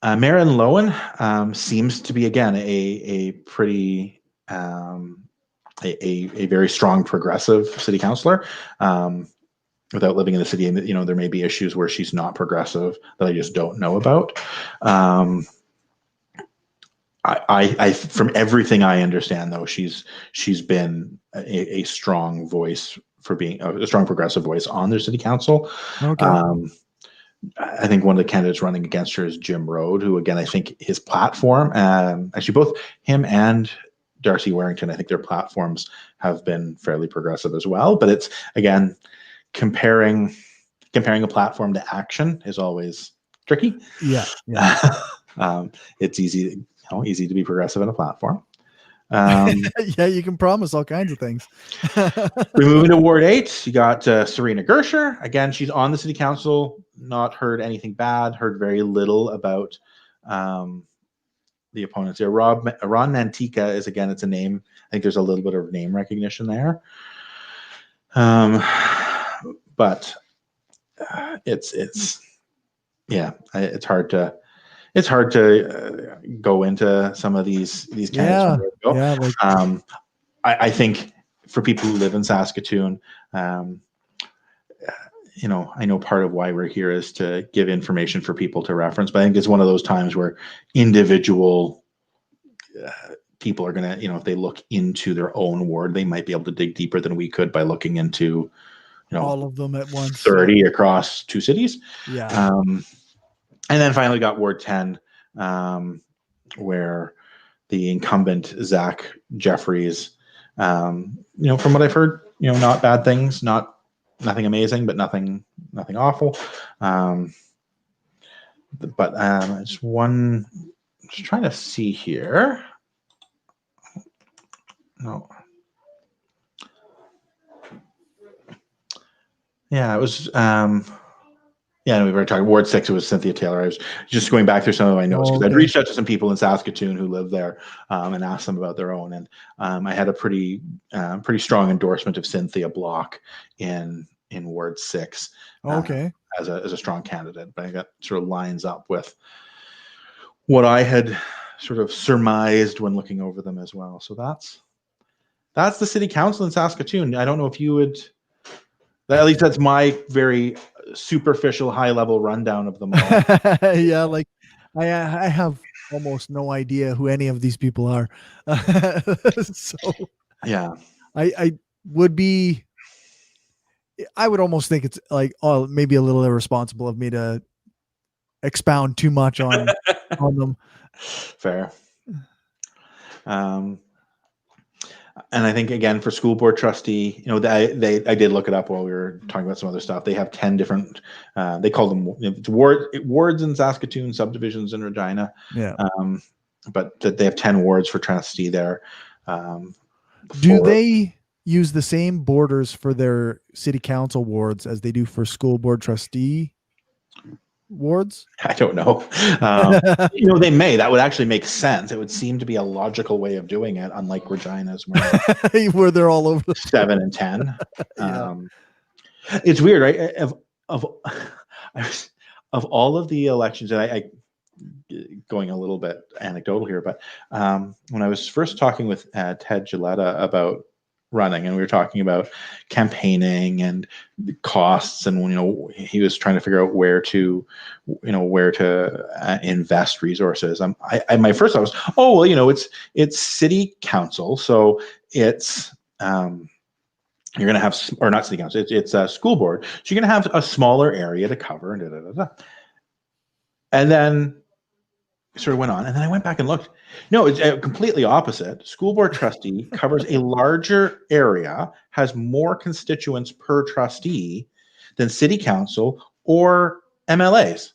Lowen seems to be, again, a pretty a very strong progressive city councillor. Without living in the city, and there may be issues where she's not progressive that I just don't know about. I from everything I understand, though, she's been a strong voice for being a strong progressive voice on their city council. Okay. I think one of the candidates running against her is Jim Rode, who, again, I think his platform, actually both him and Darcy Warrington, I think their platforms have been fairly progressive as well. But it's, again, comparing a platform to action is always tricky. Yeah. It's easy to be progressive in a platform. Yeah, you can promise all kinds of things. We move into Ward 8. You got Serena Gersher. Again, she's on the city council. Not heard anything bad. Heard very little about the opponents there. Ron Nantika is, again, it's a name. I think there's a little bit of name recognition there. But it's hard to go into some of these candidates. I think for people who live in Saskatoon, I know part of why we're here is to give information for people to reference, but I think it's one of those times where individual people are going to, if they look into their own ward, they might be able to dig deeper than we could by looking into all of them at once, 30 across 2 cities. Yeah. And then finally got Ward 10, where the incumbent Zach Jeffries, from what I've heard, not bad things, nothing amazing, but nothing awful. But just trying to see here. No. Yeah, it was. We were talking Ward 6. It was Cynthia Taylor. I was just going back through some of my notes because I'd reached out to some people in Saskatoon who live there and asked them about their own. And I had a pretty strong endorsement of Cynthia Block in Ward 6. Okay. As a strong candidate, but I got sort of lines up with what I had sort of surmised when looking over them as well. So that's the city council in Saskatoon. I don't know if you would. At least that's my very superficial, high-level rundown of them all. Yeah, I have almost no idea who any of these people are. So yeah, I would almost think it's like, maybe a little irresponsible of me to expound too much on them. Fair. And I think again for school board trustee, I did look it up while we were talking about some other stuff. They have 10 different. They call them wards in Saskatoon, subdivisions in Regina. Yeah. But that they have 10 wards for trustee there. Do they use the same borders for their city council wards as they do for school board trustee wards? I don't know. They may. That would actually make sense. It would seem to be a logical way of doing it, unlike Regina's, where they're all over 7 and 10. Yeah. It's weird, right? Of of all of the elections, and I going a little bit anecdotal here, but when I was first talking with Ted Gilletta about running, and we were talking about campaigning and costs, and he was trying to figure out where to invest resources. My first thought was, it's city council, so it's you're going to have, or not city council, it's a school board, so you're going to have a smaller area to cover, and then sort of went on, and then I went back and looked. No, it's completely opposite. School board trustee covers a larger area, has more constituents per trustee than city council or MLAs.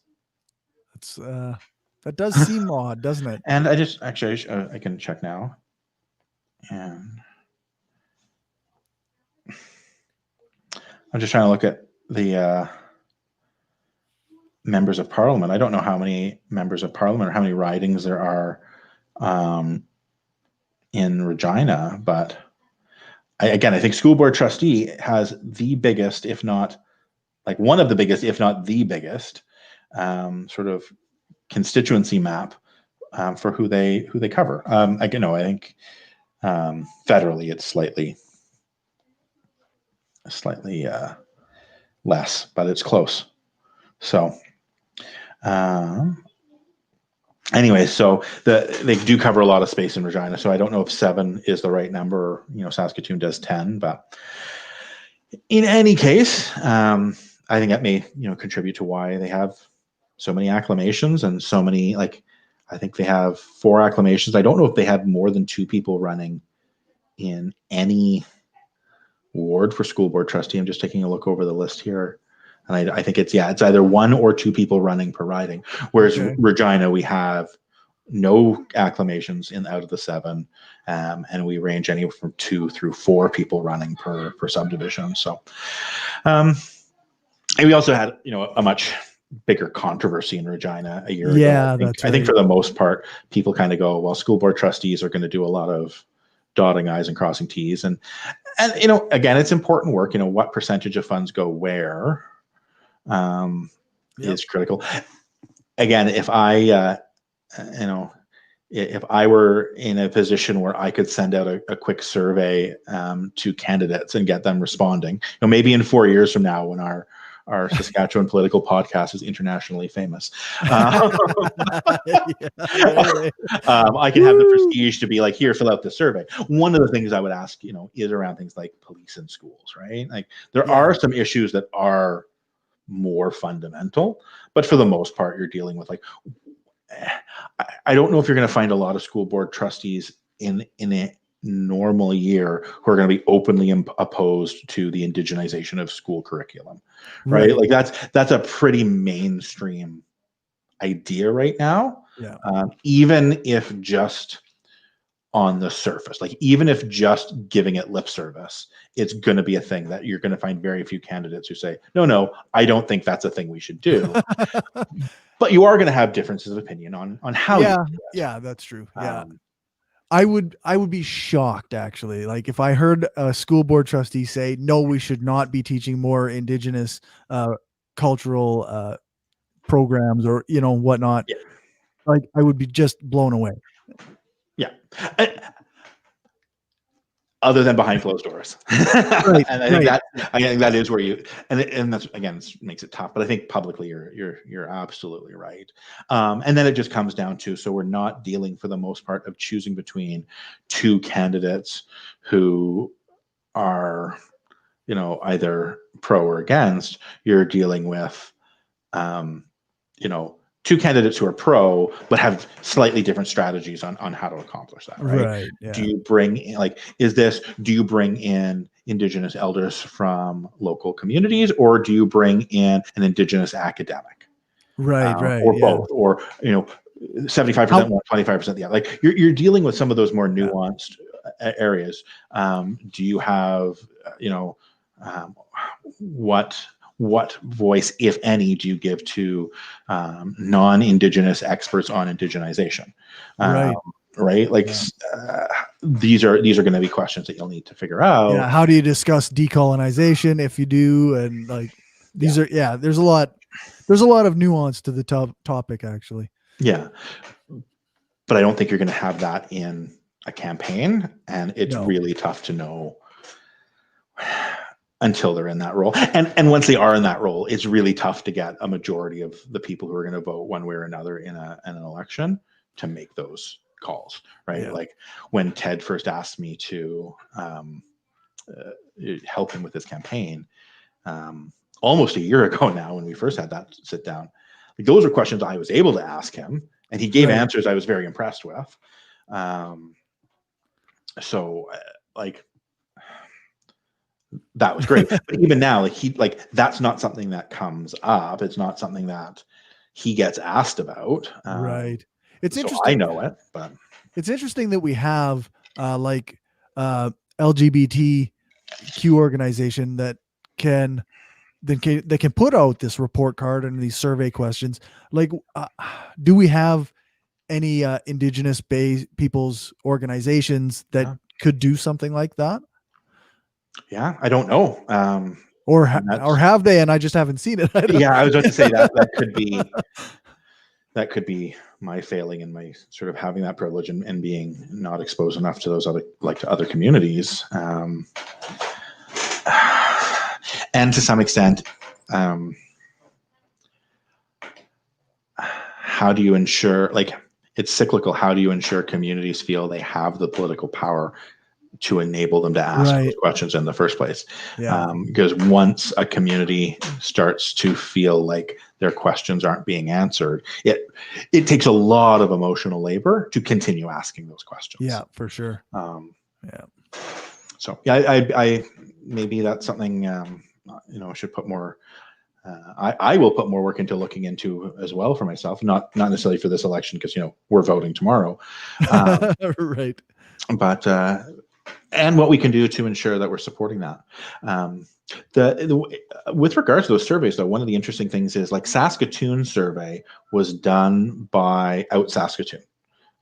That's that does seem odd, doesn't it? And I can check now. And I'm just trying to look at the members of parliament. I don't know how many members of parliament or how many ridings there are in Regina, but I think school board trustee has the biggest, if not like one of the biggest, if not the biggest, sort of constituency map for who they cover. I think federally it's slightly less, but it's close. So. Anyway, so they do cover a lot of space in Regina. So I don't know if 7 is the right number. Saskatoon does 10, but in any case, I think that may contribute to why they have so many acclamations and so many. Like, I think they have 4 acclamations. I don't know if they have more than 2 people running in any ward for school board trustee. I'm just taking a look over the list here. And I think it's either 1 or 2 people running per riding. Whereas Regina, we have no acclamations out of the 7, and we range anywhere from 2 through 4 people running per subdivision. So, and we also had a much bigger controversy in Regina a year ago. I think for the most part, people kind of go, well, school board trustees are going to do a lot of dotting I's and crossing T's, and again, it's important work. What percentage of funds go where. Is critical. Again, if I were in a position where I could send out a quick survey to candidates and get them responding, maybe in 4 years from now when our Saskatchewan political podcast is internationally famous, I can have the prestige to be like, here, fill out the survey. One of the things I would ask, is around things like police in schools, right? Like there are some issues that are more fundamental, but for the most part, you're dealing with I don't know if you're going to find a lot of school board trustees in a normal year who are going to be openly opposed to the indigenization of school curriculum, right? Like that's a pretty mainstream idea right now. Yeah. Even if just on the surface, like even if just giving it lip service, it's going to be a thing that you're going to find very few candidates who say, no, I don't think that's a thing we should do. But you are going to have differences of opinion on how. Yeah, that's true. Yeah. I would be shocked actually. Like if I heard a school board trustee say, no, we should not be teaching more Indigenous cultural programs or, whatnot. Yeah. Like I would be just blown away. Yeah. Other than behind closed doors. Right. And I think that is where and that's, again, makes it tough, but I think publicly you're absolutely right. And then it just comes down to, so we're not dealing for the most part of choosing between 2 candidates who are, either pro or against. You're dealing with, two candidates who are pro, but have slightly different strategies on how to accomplish that, right? Right. Yeah. Do you bring in, do you bring in Indigenous elders from local communities, or do you bring in an Indigenous academic? Right. Right. Or Yeah. both, or 75% one, 25% the other. Like you're dealing with some of those more nuanced areas. Do you have, what voice, if any, do you give to non-Indigenous experts on indigenization? Right. Right. Like these are going to be questions that you'll need to figure out. Yeah. How do you discuss decolonization if you do? And like, these are, there's a lot of nuance to the topic actually. Yeah. But I don't think you're going to have that in a campaign, and it's really tough to know until they're in that role. And once they are in that role, it's really tough to get a majority of the people who are going to vote one way or another in an election to make those calls, right? Yeah. Like when Ted first asked me to help him with his campaign, almost a year ago now, when we first had that sit down, like those were questions I was able to ask him, and he gave answers I was very impressed with. That was great. But even now, that's not something that comes up. It's not something that he gets asked about. Right. It's so interesting. I know it, but it's interesting that we have LGBTQ organization that can put out this report card and these survey questions. Like, do we have any Indigenous people's organizations that could do something like that? Yeah, I don't know. Or have they, and I just haven't seen it. I was about to say that could be my failing in my sort of having that privilege and being not exposed enough to those to other communities. And to some extent, how do you ensure, it's cyclical. How do you ensure communities feel they have the political power to enable them to ask those questions in the first place? Because once a community starts to feel like their questions aren't being answered, it takes a lot of emotional labor to continue asking those questions. Yeah, for sure. So I maybe that's something I should put more. I will put more work into looking into as well for myself, not necessarily for this election, because we're voting tomorrow, right? But and what we can do to ensure that we're supporting that. With regards to those surveys, though, one of the interesting things is Saskatoon survey was done by Out Saskatoon.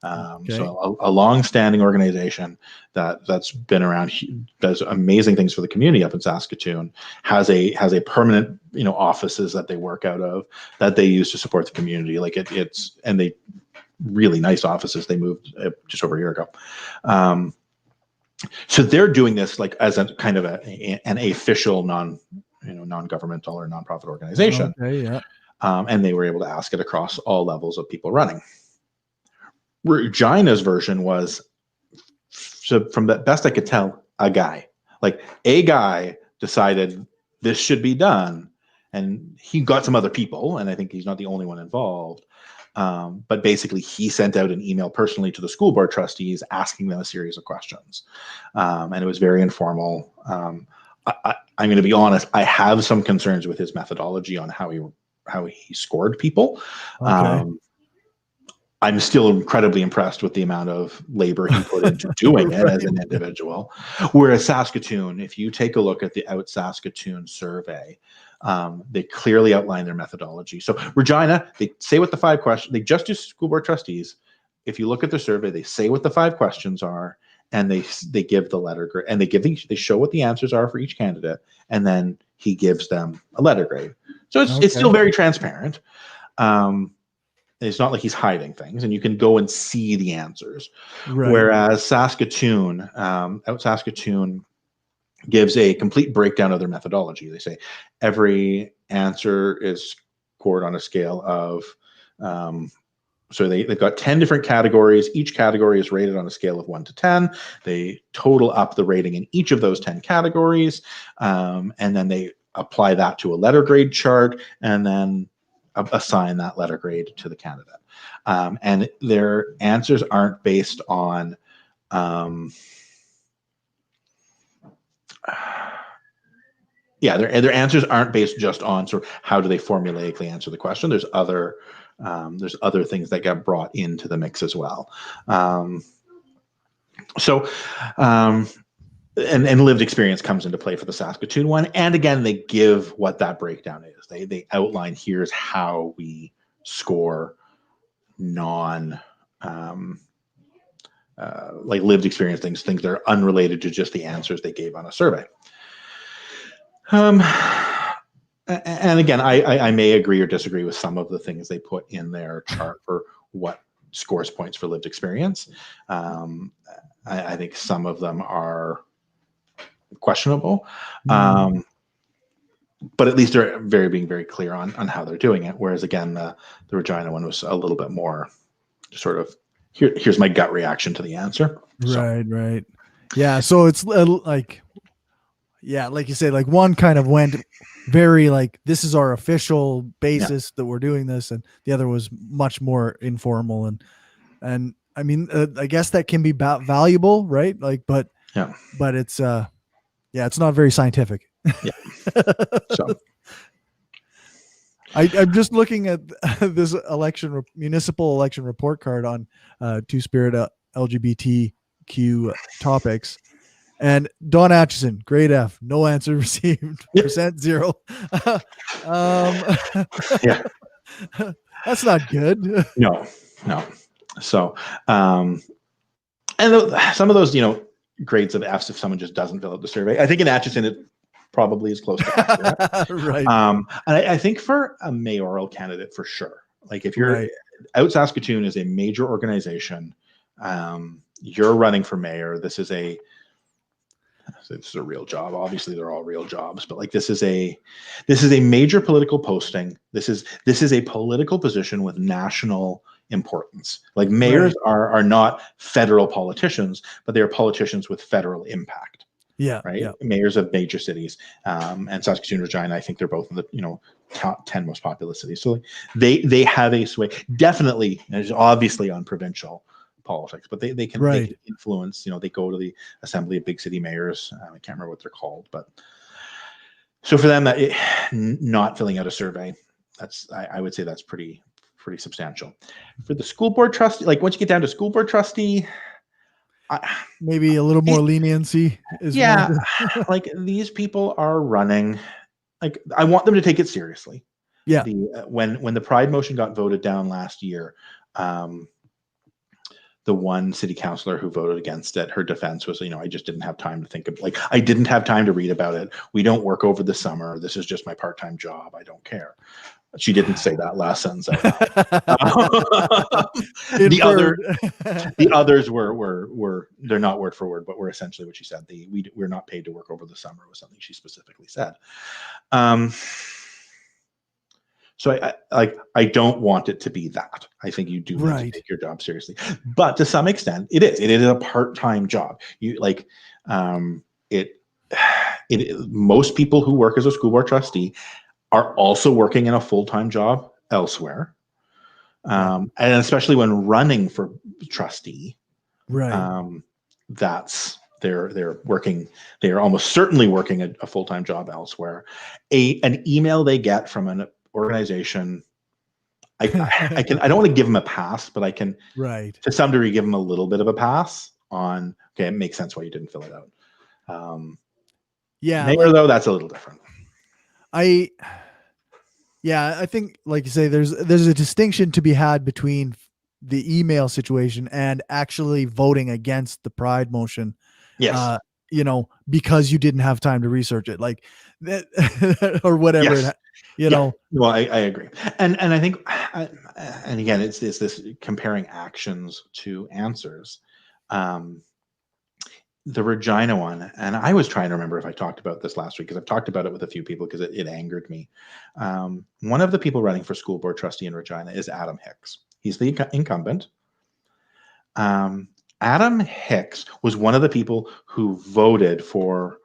So a long-standing organization that's been around, does amazing things for the community up in Saskatoon, has a permanent offices that they work out of, that they use to support the community. And they really nice offices. They moved just over a year ago. So they're doing this as a kind of an official non-governmental or nonprofit organization. And they were able to ask it across all levels of people running. Regina's version was, so from the best I could tell, a guy decided this should be done, and he got some other people, and I think he's not the only one involved. But basically, he sent out an email personally to the school board trustees asking them a series of questions, and it was very informal. I'm going to be honest; I have some concerns with his methodology on how he scored people. I'm still incredibly impressed with the amount of labor he put into doing it as an individual. Whereas Saskatoon, if you take a look at the Out Saskatoon survey, they clearly outline their methodology. So Regina, they say what the 5 questions, they just do school board trustees. If you look at the survey, they say what the 5 questions are, and they give the letter grade, and they show what the answers are for each candidate, and then he gives them a letter grade. So it's still very transparent. It's not like he's hiding things, and you can go and see the answers. Whereas Saskatoon, Out Saskatoon, gives a complete breakdown of their methodology. They say every answer is scored on a scale of, so they've got 10 different categories. Each category is rated on a scale of 1 to 10. They total up the rating in each of those 10 categories, and then they apply that to a letter grade chart, and then assign that letter grade to the candidate. And their answers aren't based on their answers aren't based just on sort of how do they formulaically answer the question. There's other things that get brought into the mix as well. And lived experience comes into play for the Saskatoon one. And again, they give what that breakdown is. They outline, here's how we score non like lived experience things that are unrelated to just the answers they gave on a survey. And again, I may agree or disagree with some of the things they put in their chart for what scores points for lived experience. I think some of them are questionable, but at least they're being very clear on how they're doing it. Whereas again, the Regina one was a little bit more sort of here's my gut reaction to the answer. Right. Yeah. So it's like you say, like one kind of went very like, this is our official basis that we're doing this, and the other was much more informal. And I mean, I guess that can be valuable, right? Like, but it's it's not very scientific. Yeah. So I'm just looking at this municipal election report card on Two-Spirit LGBTQ topics. And Don Atchison, grade F, no answer received, %0. That's not good. No. So, and some of those, grades of Fs if someone just doesn't fill out the survey. I think in Atchison it probably is close to accurate. Right. And I think for a mayoral candidate, for sure, like if you're out, Saskatoon is a major organization. You're running for mayor. This is a real job. Obviously, they're all real jobs, but like this is a major political posting. This is a political position with national importance. Like mayors are not federal politicians, but they are politicians with federal impact. Yeah. Right. Yeah. Mayors of major cities, and Saskatoon, Regina, I think they're both in the top 10 most populous cities. So they have a sway. Definitely, and obviously on provincial politics, but they can influence. They go to the Assembly of Big City Mayors. I can't remember what they're called, but so for them, not filling out a survey, I would say that's pretty substantial. For the school board trustee, like once you get down to school board trustee, maybe a little more leniency is like these people are running. Like I want them to take it seriously. Yeah. When the Pride motion got voted down last year, the one city councillor who voted against it, her defense was, I just didn't have time to think of, like, I didn't have time to read about it. We don't work over the summer. This is just my part-time job. I don't care. She didn't say that last sentence out loud. The others were they're not word for word, but were essentially what she said. We're not paid to work over the summer was something she specifically said. So I don't want it to be that. I think you do need to take your job seriously, but to some extent it is a part-time job. You like most people who work as a school board trustee are also working in a full-time job elsewhere. And especially when running for trustee, that's they're working, they are almost certainly working a full-time job elsewhere. An email they get from an organization, I don't want to give them a pass, but I can to some degree give them a little bit of a pass on, okay, it makes sense why you didn't fill it out. Mayor, though, that's a little different. I think, like you say, there's a distinction to be had between the email situation and actually voting against the Pride motion. Yes. Because you didn't have time to research it, like that, or whatever. Yes. Well, I agree, and I think, and again, it's this comparing actions to answers. The Regina one, and I was trying to remember if I talked about this last week, because I've talked about it with a few people because it angered me. One of the people running for school board trustee in Regina is Adam Hicks. He's the incumbent. Adam Hicks was one of the people who voted for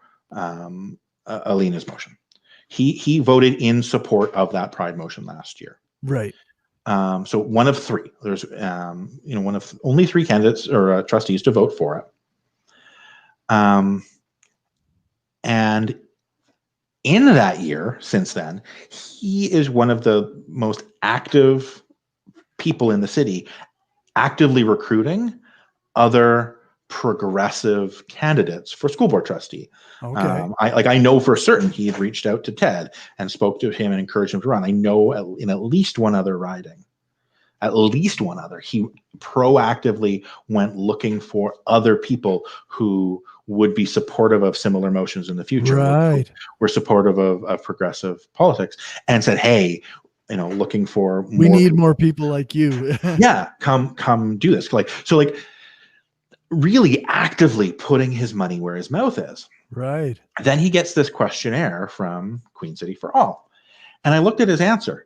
Alina's motion. He voted in support of that Pride motion last year. Right. So one of three. There's one of only three candidates or trustees to vote for it. And in that year, since then, he is one of the most active people in the city, actively recruiting other progressive candidates for school board trustee. Okay. I know for certain he had reached out to Ted and spoke to him and encouraged him to run. I know in at least one other riding, he proactively went looking for other people who would be supportive of similar motions in the future. Right. Were supportive of progressive politics and said, hey, looking for more. We need more people like you. Yeah, come do this. Like really actively putting his money where his mouth is. Right. Then he gets this questionnaire from Queen City for All. And I looked at his answer.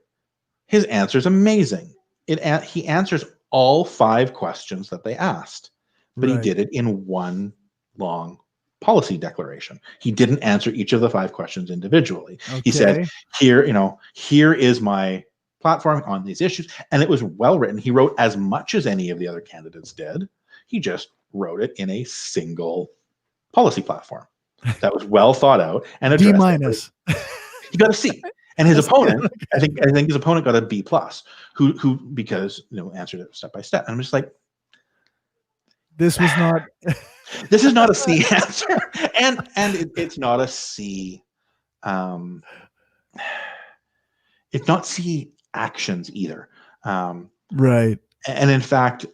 His answer is amazing. He answers all 5 questions that they asked, but he did it in one long policy declaration. He didn't answer each of the 5 questions individually. Okay. He said, here is my platform on these issues. And it was well written. He wrote as much as any of the other candidates did. He just wrote it in a single policy platform that was well thought out and addressed. D-. He got a C. And his opponent, I think his opponent got a B+, who because answered it step by step. And I'm just like, this is not a C answer, and it's not a C. It's not C actions either. Right. And in fact,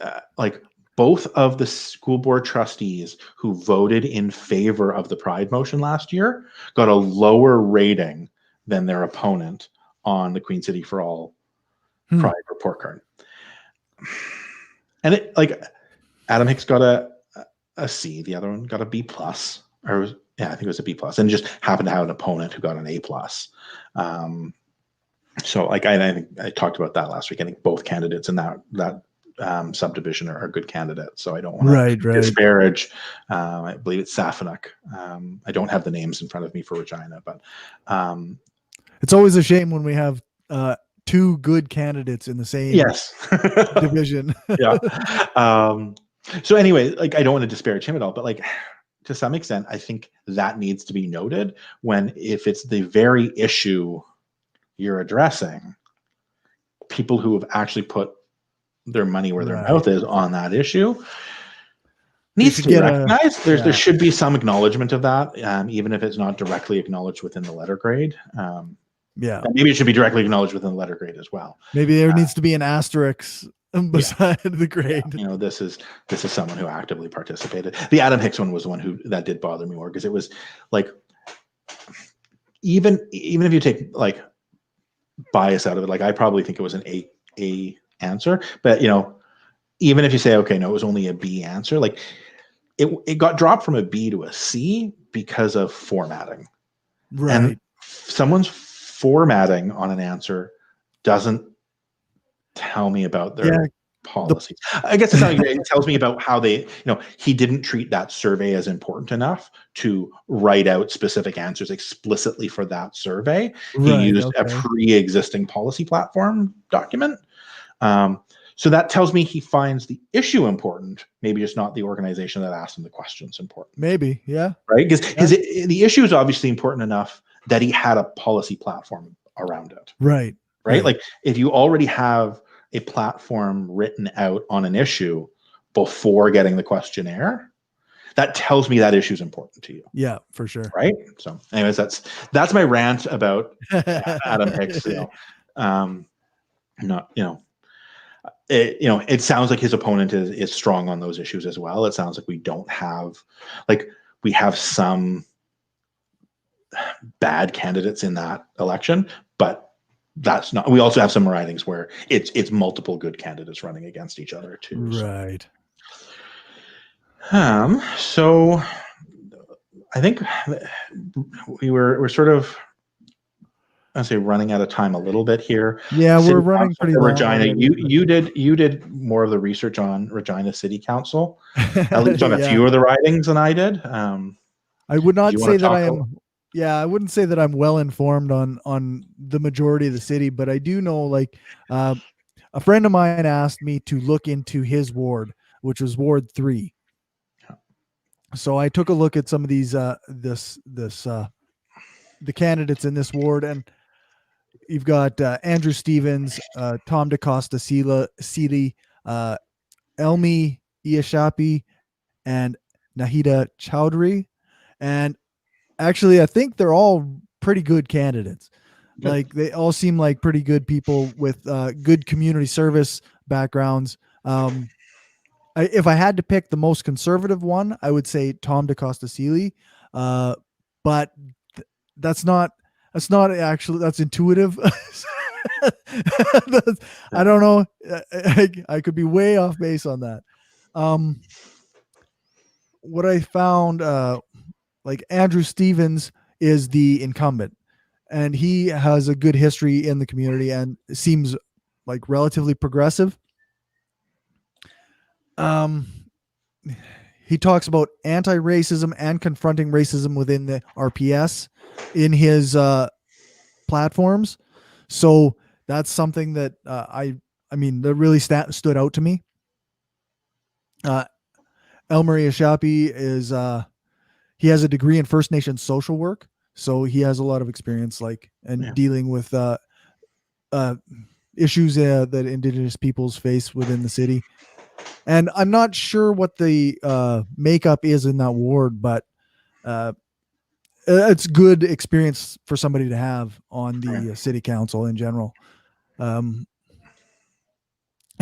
both of the school board trustees who voted in favor of the Pride motion last year got a lower rating than their opponent on the Queen City for All Pride report card. And Adam Hicks got a C, the other one got a B+, I think it was a B+, and just happened to have an opponent who got an A+. So I think I talked about that last week. I think both candidates in that subdivision are good candidates, so I don't want to disparage. I believe it's Safanuk. I don't have the names in front of me for Regina, but it's always a shame when we have 2 good candidates in the same division. Yeah. So anyway, I don't want to disparage him at all, but to some extent, I think that needs to be noted if it's the very issue you're addressing, people who have actually put their money where their mouth is on that issue needs to be recognized. There should be some acknowledgement of that, even if it's not directly acknowledged within the letter grade. Maybe it should be directly acknowledged within the letter grade as well. Maybe there needs to be an asterisk beside the grade. This is someone who actively participated. The Adam Hicks one was the one that did bother me more, because it was even if you take bias out of it, I probably think it was an A answer, but even if you say, okay, no, it was only a B answer, it got dropped from a B to a C because of formatting. Right. And someone's formatting on an answer doesn't tell me about their policy. I guess it's not great. It tells me about how they, he didn't treat that survey as important enough to write out specific answers explicitly for that survey. He used a pre-existing policy platform document. So that tells me he finds the issue important, maybe just not the organization that asked him the questions important. Maybe, yeah. Right? Because the issue is obviously important enough that he had a policy platform around it. Right. If you already have a platform written out on an issue before getting the questionnaire, that tells me that issue is important to you. Yeah, for sure. Right. So anyways, that's my rant about Adam Hicks. It sounds like his opponent is strong on those issues as well. It sounds like we don't have, we have some bad candidates in that election, but that's not, we also have some ridings where it's multiple good candidates running against each other too. Right. So I think we're sort of, I'd say, running out of time a little bit here. Yeah, we're running pretty long. Regina, you did more of the research on Regina City Council, at least on a few of the ridings than I did. I would not say that I am yeah, I wouldn't say that I'm well informed on the majority of the city, but I do know like uh, a friend of mine asked me to look into his ward, which was Ward 3. So I took a look at some of these the candidates in this ward, and you've got Andrew Stevens, Tom DeCosta Seeley, uh, Elmi Iashapi, and Nahida Chowdhury. And actually, I think they're all pretty good candidates. Good. Like they all seem like pretty good people with good community service backgrounds. If I had to pick the most conservative one, I would say Tom DeCosta Seeley. But that's not actually that's intuitive. I don't know. I could be way off base on that. What I found, like Andrew Stevens is the incumbent, and he has a good history in the community and seems like relatively progressive. Um, he talks about anti-racism and confronting racism within the RPS in his platforms. So that's something that I mean, that really stood out to me. Elmer Shapi is he has a degree in First Nations social work, so he has a lot of experience like and dealing with issues that Indigenous peoples face within the city. And I'm not sure what the makeup is in that ward, but it's good experience for somebody to have on the city council in general. And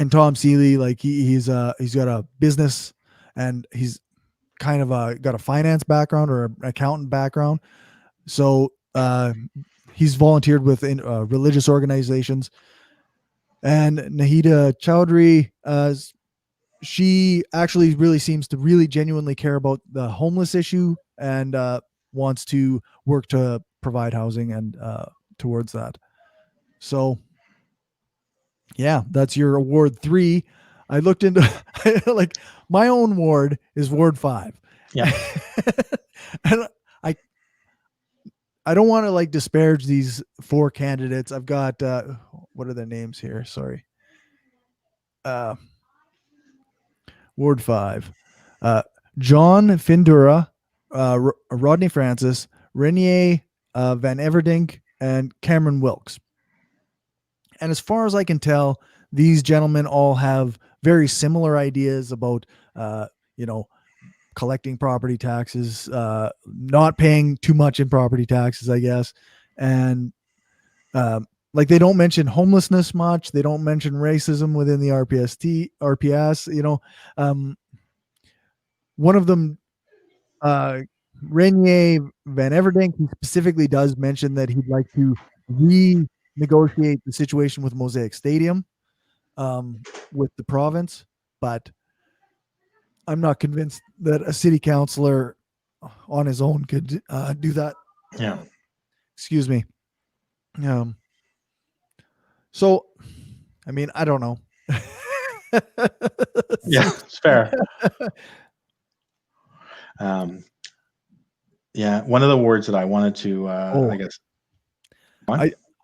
Tom Seeley, like he's got a business, and he's kind of got a finance background or an accountant background. So he's volunteered with religious organizations. And Nahida Chowdhury, she actually really seems to really genuinely care about the homeless issue and wants to work to provide housing and towards that. So yeah, that's your Ward 3. I looked into like my own ward is Ward 5. Yeah. And I don't want to like disparage these 4 candidates. I've got what are their names here? Sorry. Ward 5. John Findura, Rodney Francis, Renier Van Everdink, and Cameron Wilkes. And as far as I can tell, these gentlemen all have very similar ideas about, collecting property taxes, not paying too much in property taxes, I guess. And like they don't mention homelessness much. They don't mention racism within the RPS, one of them, Renier Van Everdink, he specifically does mention that he'd like to renegotiate the situation with Mosaic Stadium with the province, but I'm not convinced that a city councillor on his own could do that. Yeah. Excuse me. So, I mean, I don't know. Yeah, it's fair. Yeah, one of the words that I wanted to, I guess.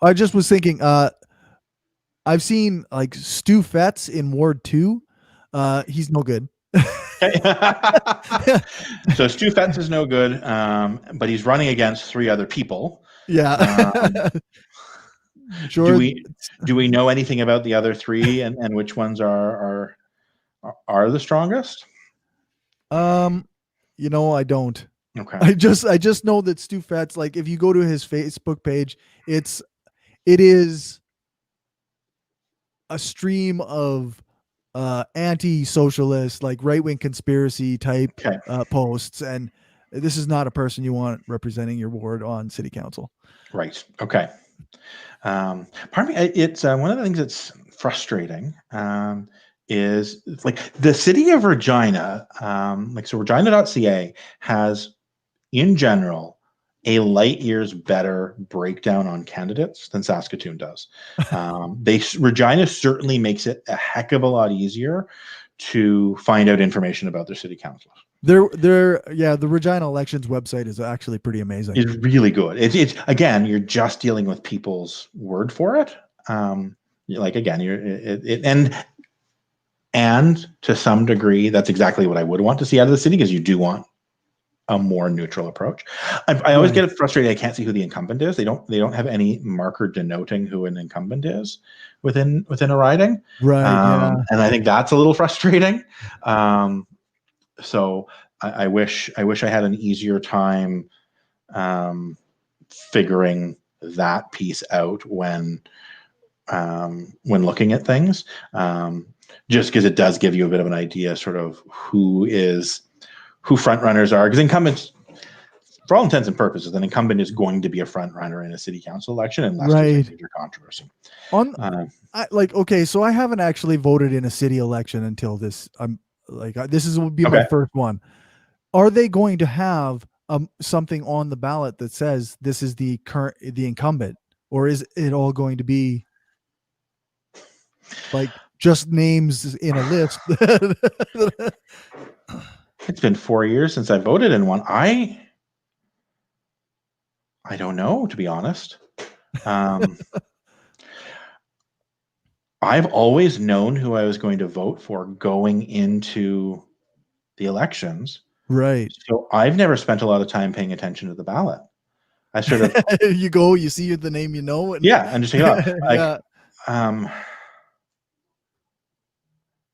I just was thinking, I've seen like Stu Fetz in Ward 2. He's no good. So Stu Fetz is no good, but he's running against 3 other people. Yeah. Sure. Do we know anything about the other 3 and which ones are the strongest? I don't. Okay. I just know that Stu Fetz, like if you go to his Facebook page, it is a stream of anti-socialist, like right-wing conspiracy type posts, and this is not a person you want representing your ward on city council. Right. Okay. Pardon me. It's one of the things that's frustrating is like the city of Regina, so Regina.ca has, in general, a light years better breakdown on candidates than Saskatoon does. Regina certainly makes it a heck of a lot easier to find out information about their city councilors. The Regina elections website is actually pretty amazing. It's really good. It's again, you're just dealing with people's word for it. Like again, and to some degree, that's exactly what I would want to see out of the city, because you do want a more neutral approach. I always get frustrated. I can't see who the incumbent is. They don't have any marker denoting who an incumbent is within a riding. Right. Yeah. And I think that's a little frustrating. So I wish I had an easier time figuring that piece out when looking at things. Just because it does give you a bit of an idea, sort of who front runners are, because incumbents, for all intents and purposes, an incumbent is going to be a front runner in a city council election unless there's a major controversy. Okay, so I haven't actually voted in a city election until this. This would be my first one. Are they going to have something on the ballot that says this is the incumbent, or is it all going to be like just names in a list? It's been 4 years since I voted in one. I don't know, to be honest. I've always known who I was going to vote for going into the elections. Right. So I've never spent a lot of time paying attention to the ballot. I sort of you see the name, and and just take it off.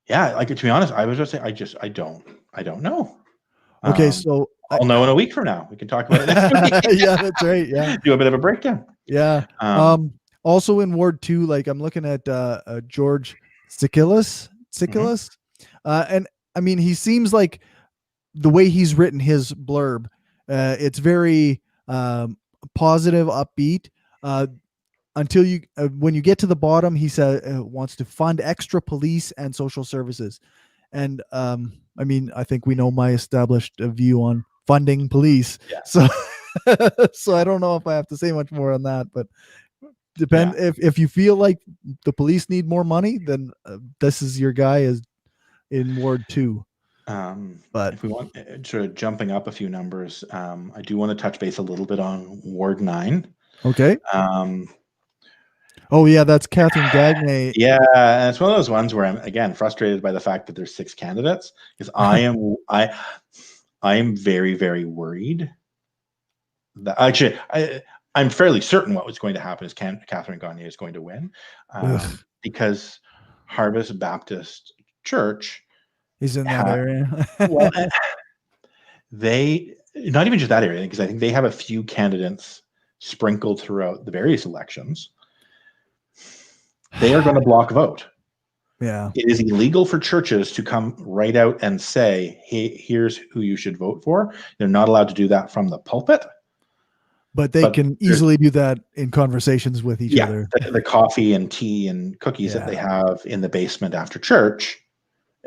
Like to be honest, I was just saying I don't know. Okay, so I'll know in a week from now. We can talk about it next week. Yeah, that's right. Yeah. Do a bit of a breakdown. Yeah. Also in Ward 2, like I'm looking at George Sikilis. And I mean, he seems like the way he's written his blurb, it's very positive, upbeat. Until when you get to the bottom, he said wants to fund extra police and social services. And I mean, I think we know my established view on funding police. Yeah. So I don't know if I have to say much more on that, but if you feel like the police need more money, then this is your guy is in Ward 2. But if we want sort of jumping up a few numbers, I do want to touch base a little bit on Ward 9. Okay. Oh yeah, that's Catherine Gagne. Yeah, and it's one of those ones where I'm again frustrated by the fact that there's 6 candidates, because I am very, very worried that actually I'm fairly certain what was going to happen is Catherine Gagne is going to win, because Harvest Baptist Church is in that area. Well, they not even just that area, because I think they have a few candidates sprinkled throughout the various elections. They are going to block vote. Yeah. It is illegal for churches to come right out and say, hey, here's who you should vote for. They're not allowed to do that from the pulpit. But they can easily do that in conversations with each other. The coffee and tea and cookies that they have in the basement after church,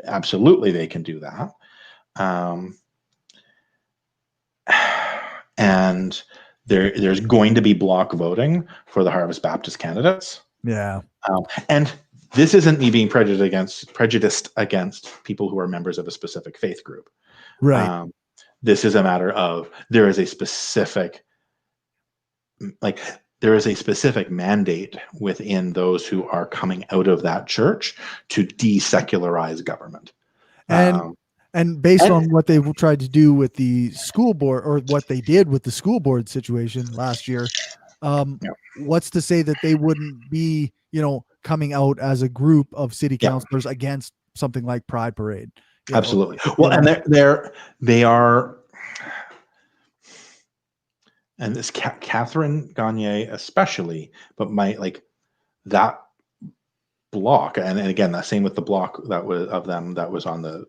absolutely they can do that. And there's going to be block voting for the Harvest Baptist candidates. Yeah. And this isn't me being prejudiced against people who are members of a specific faith group. Right. This is a matter of there is a specific mandate within those who are coming out of that church to desecularize government. And based on what they tried to do with the school board, or what they did with the school board situation last year, what's to say that they wouldn't be, coming out as a group of city councilors against something like Pride Parade? Absolutely. Well, and they are, and this Catherine Gagne especially, but that block, and again, the same with the block that was of them that was on the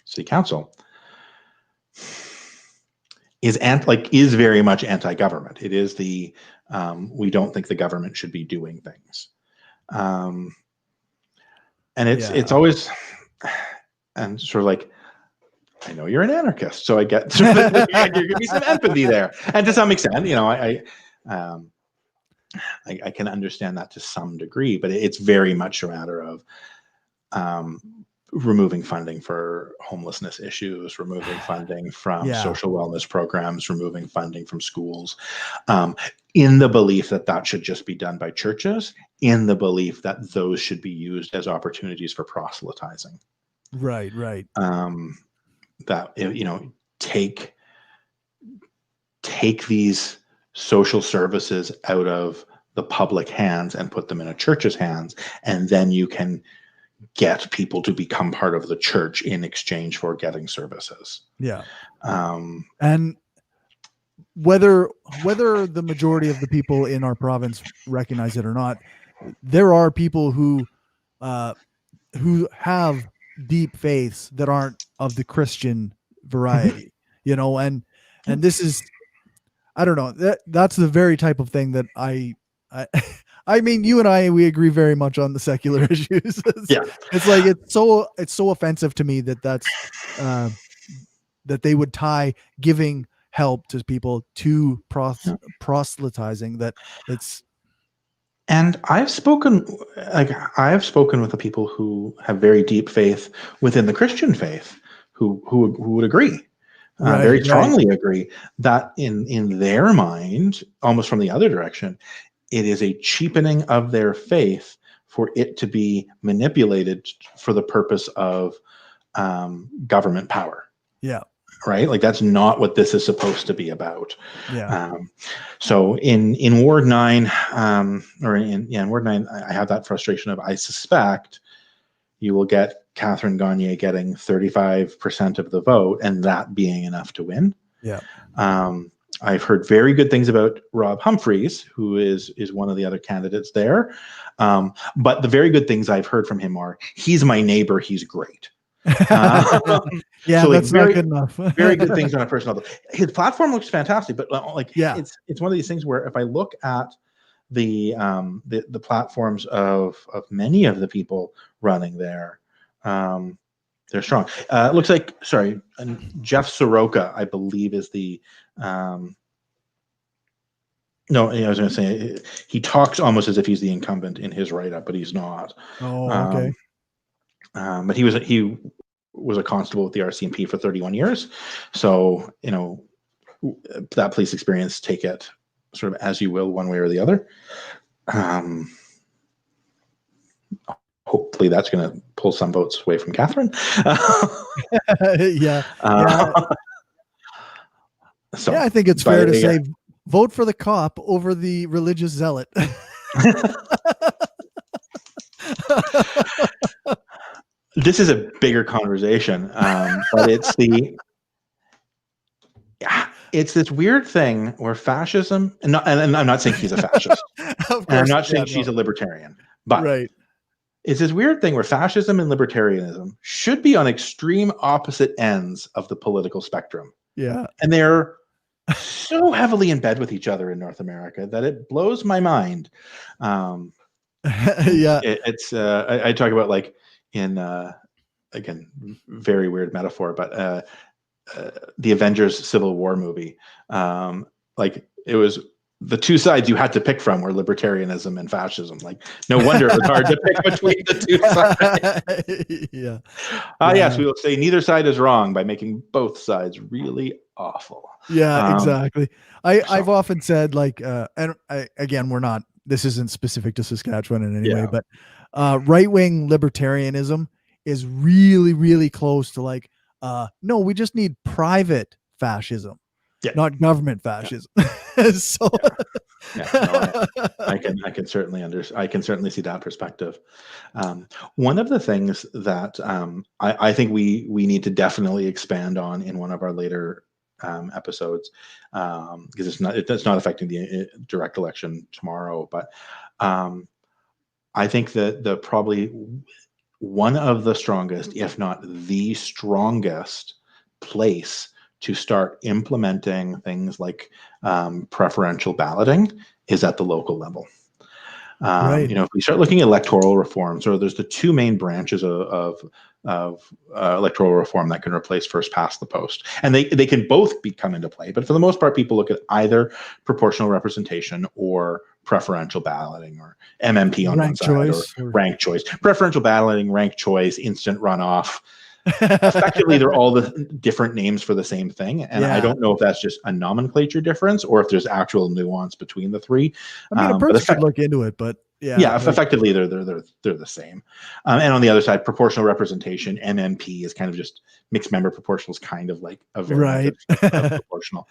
city council, is very much anti-government. It is the we don't think the government should be doing things, and it's always, and sort of like, I know you're an anarchist, so I get there could be some empathy there, and to some extent, I can understand that to some degree, but it's very much a matter of removing funding for homelessness issues, removing funding from Yeah. social wellness programs, removing funding from schools, in the belief that that should just be done by churches, in the belief that those should be used as opportunities for proselytizing. Right. That, take these social services out of the public hands and put them in a church's hands, and then you can get people to become part of the church in exchange for getting services. Yeah. Um, And whether the majority of the people in our province recognize it or not, there are people who have deep faiths that aren't of the Christian variety, and this is, I don't know, that's the very type of thing that I I mean, you and we agree very much on the secular issues. It's like, it's so offensive to me that that they would tie giving help to people to proselytizing, that it's. And I've spoken with the people who have very deep faith within the Christian faith, who would agree, very strongly agree, that in their mind, almost from the other direction, it is a cheapening of their faith for it to be manipulated for the purpose of government power. Yeah. Right? Like, that's not what this is supposed to be about. Yeah. So in Ward 9, in Ward 9, I have that frustration of, I suspect you will get Catherine Gagne getting 35% of the vote, and that being enough to win. Yeah. I've heard very good things about Rob Humphreys, who is one of the other candidates there. But the very good things I've heard from him are, he's my neighbor, he's great. Yeah, so, like, that's not good enough. Very good things on a personal level. His platform looks fantastic, but it's one of these things where, if I look at the platforms of many of the people running there, they're strong. It looks like, Jeff Soroka, I believe, is the no, I was going to say, he talks almost as if he's the incumbent in his write-up, but he's not. Oh, okay. But he was a constable with the RCMP for 31 years. So, that police experience, take it sort of as you will, one way or the other. Hopefully that's going to pull some votes away from Catherine. Yeah. So, I think it's fair to say, vote for the cop over the religious zealot. This is a bigger conversation, but it's this weird thing where fascism, and I'm not saying he's a fascist, and I'm not saying she's a libertarian, but it's this weird thing where fascism and libertarianism should be on extreme opposite ends of the political spectrum. Yeah. And they're so heavily in bed with each other in North America that it blows my mind. Yeah. I talk about, like, in again, very weird metaphor, but the Avengers Civil War movie, like, it was the two sides you had to pick from were libertarianism and fascism. Like, no wonder it was hard to pick between the two sides. Yeah. Yes, we will say neither side is wrong by making both sides really awful. Yeah, exactly. I've often said, like, and again, this isn't specific to Saskatchewan in any way, but right-wing libertarianism is really, really close to, like, no, we just need private fascism, not government fascism. So I can certainly see that perspective. One of the things that I think we need to definitely expand on in one of our later episodes, because it's not affecting the direct election tomorrow, but I think that the probably one of the strongest, if not the strongest, place to start implementing things like preferential balloting is at the local level. Right. If we start looking at electoral reform, so there's the two main branches of electoral reform that can replace first past the post, and they can both come into play. But for the most part, people look at either proportional representation or preferential balloting, or MMP on one Rank side, or choice. Or... ranked choice. Preferential balloting, ranked choice, instant runoff. Effectively, they're all the different names for the same thing, and I don't know if that's just a nomenclature difference or if there's actual nuance between the three. I mean, a person should look into it, but effectively they're the same. And on the other side, proportional representation, MMP, is kind of just mixed member proportional, is kind of like a variant of proportional.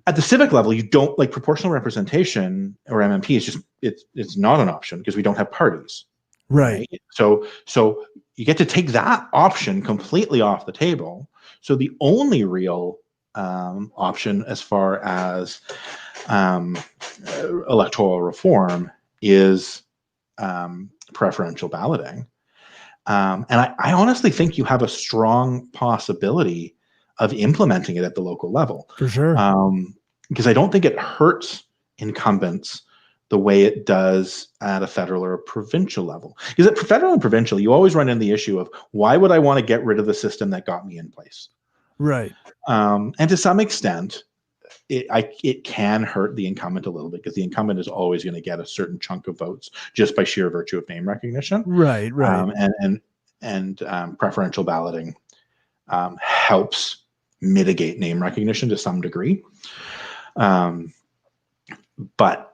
At the civic level, you don't like proportional representation, or MMP is just it's not an option because we don't have parties. Right. So you get to take that option completely off the table. So the only real option as far as electoral reform is preferential balloting. And I honestly think you have a strong possibility of implementing it at the local level. For sure. Because I don't think it hurts incumbents the way it does at a federal or a provincial level. Because at federal and provincial, you always run into the issue of, why would I want to get rid of the system that got me in place? Right. And to some extent, it can hurt the incumbent a little bit, because the incumbent is always going to get a certain chunk of votes just by sheer virtue of name recognition. Right. And preferential balloting helps mitigate name recognition to some degree. But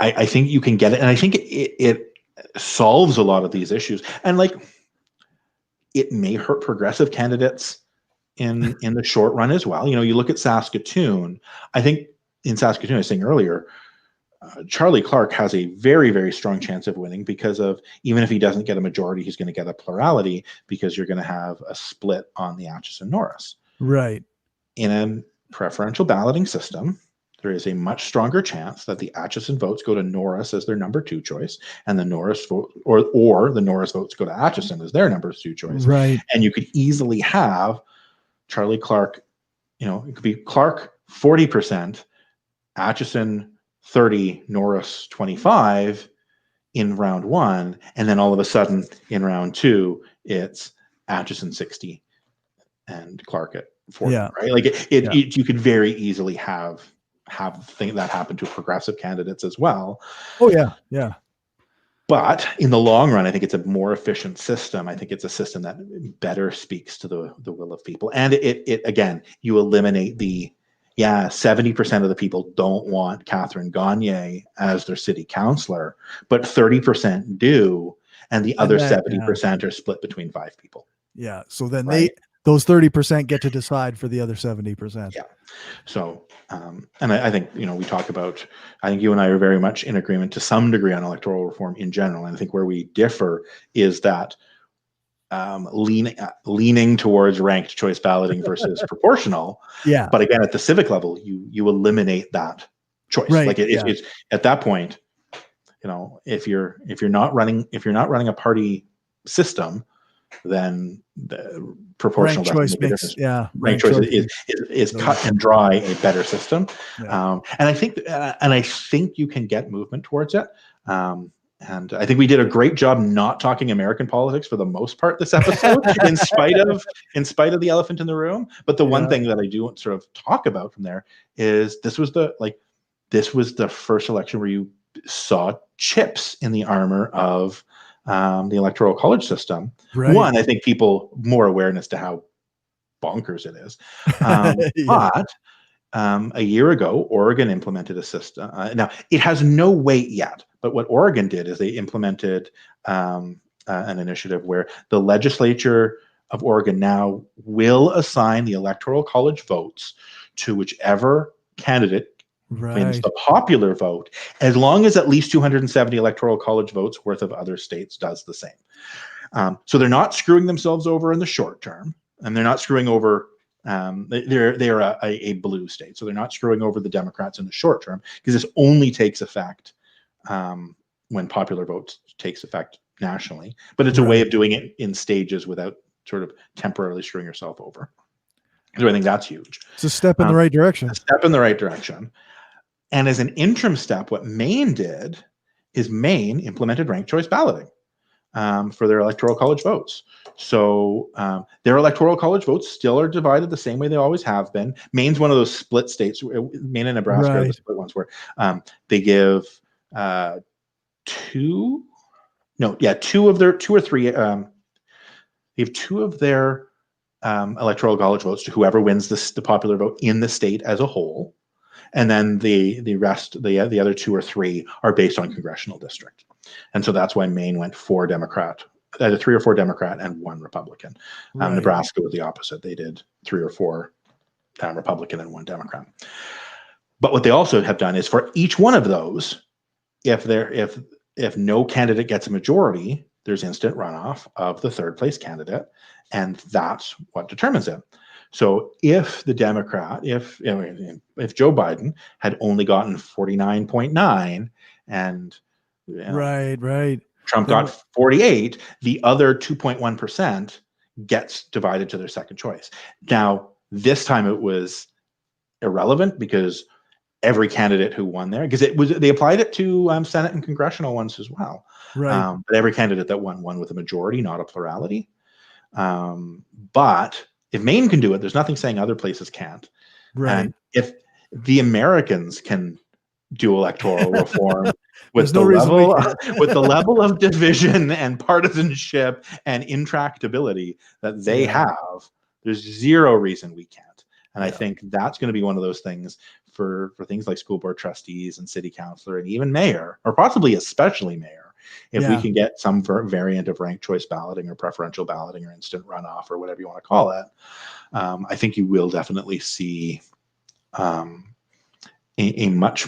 I think you can get it, and I think it solves a lot of these issues. And like, it may hurt progressive candidates in the short run as well. You look at Saskatoon. I think in Saskatoon, I was saying earlier, Charlie Clark has a very, very strong chance of winning, because of, even if he doesn't get a majority, he's going to get a plurality, because you're going to have a split on the Atchison-Norris. Right. In a preferential balloting system, there is a much stronger chance that the Atchison votes go to Norris as their number 2 choice, and the Norris vote, or the Norris votes go to Atchison as their number 2 choice. Right. And you could easily have Charlie Clark, it could be Clark 40%, Atchison 30, Norris 25 in round 1, and then all of a sudden in round 2, it's Atchison 60 and Clark at 40. Yeah. Right? Like you could very easily have that happen to progressive candidates as well. Oh yeah, yeah. But in the long run, I think it's a more efficient system. I think it's a system that better speaks to the will of people. And it again, you eliminate 70% of the people don't want Catherine Gagne as their city councillor, but 30% do, and the other 70% are split between 5 people. Yeah. So then those 30% get to decide for the other 70%. Yeah. So, and I think, we talk about, I think you and I are very much in agreement to some degree on electoral reform in general. And I think where we differ is that leaning towards ranked choice balloting versus proportional. Yeah. But again, at the civic level, you eliminate that choice. Right. Like it's at that point, if you're not running a party system, then the proportional ranked choice makes ranked choice is cut and dry a better system. And I think you can get movement towards it. And I think we did a great job not talking American politics for the most part this episode, in spite of the elephant in the room. But the one thing that I do sort of talk about from there is this was the first election where you saw chips in the armor of the electoral college system. Right. One, I think people more awareness to how bonkers it is. But a year ago, Oregon implemented a system. Now, it has no weight yet, but what Oregon did is they implemented an initiative where the legislature of Oregon now will assign the electoral college votes to whichever candidate wins the popular vote, as long as at least 270 electoral college votes worth of other states does the same. So they're not screwing themselves over in the short term, and they're not screwing over. They're a blue state, so they're not screwing over the Democrats in the short term, because this only takes effect when popular vote takes effect nationally. But it's a way of doing it in stages without sort of temporarily screwing yourself over. So I think that's huge. It's a step in the right direction. A step in the right direction. And as an interim step, what Maine did is Maine implemented ranked choice balloting for their electoral college votes. So their electoral college votes still are divided the same way they always have been. Maine's one of those split states. Maine and Nebraska are the split ones where they give two or three. They have two of their electoral college votes to whoever wins the popular vote in the state as a whole, and then the rest, the other two or three, are based on congressional district. And so that's why Maine went 4 Democrat, either 3 or 4 Democrat and 1 Republican. Right. Nebraska was the opposite; they did 3 or 4 Republican and 1 Democrat. But what they also have done is for each one of those, if no candidate gets a majority, there's instant runoff of the third place candidate, and that's what determines it. So if the Democrat, if Joe Biden had only gotten 49.9 and right, Trump got 48, the other 2.1% gets divided to their second choice. Now, this time it was irrelevant because every candidate who won there, because they applied it to Senate and congressional ones as well. Right. But every candidate that won with a majority, not a plurality. But if Maine can do it, there's nothing saying other places can't. Right. And if the Americans can do electoral reform with no with the level of division and partisanship and intractability that they have, there's zero reason we can't. And I think that's going to be one of those things for things like school board trustees and city councilor and even mayor, or possibly especially mayor, if we can get some variant of ranked choice balloting or preferential balloting or instant runoff or whatever you want to call it. I think you will definitely see a much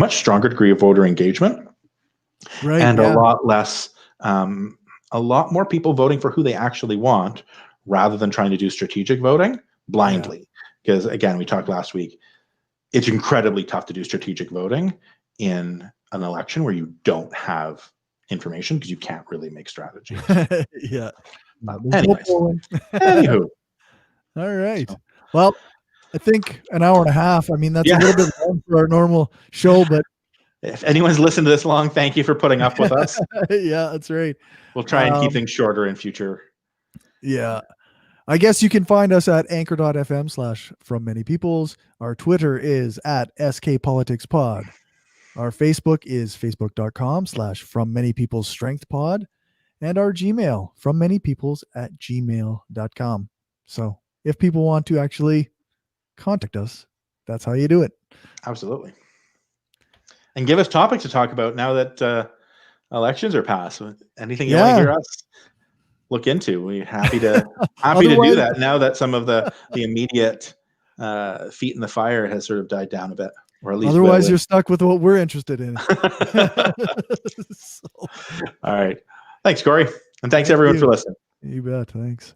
stronger degree of voter engagement, and a lot less, a lot more people voting for who they actually want rather than trying to do strategic voting blindly. Because again, we talked last week, it's incredibly tough to do strategic voting in an election where you don't have information because you can't really make strategies. Anyways, anywho. All right. So, well, I think an hour and a half. I mean, that's a little bit long for our normal show, but if anyone's listened to this long, thank you for putting up with us. Yeah, that's right. We'll try and keep things shorter in future. Yeah. I guess you can find us at anchor.fm/FromManyPeoples. Our Twitter is at SKPoliticsPod. Our Facebook is facebook.com/FromManyPeoplesStrengthPod. And our Gmail, FromManyPeoples@gmail.com. So if people want to actually contact us, that's how you do it. Absolutely. And give us topics to talk about now that elections are passed. Anything you want to hear us look into, we're happy to do that now that some of the immediate feet in the fire has sort of died down a bit, or at least otherwise you're stuck with what we're interested in. All right, thanks Corey, and thanks everyone for listening. You bet. Thanks.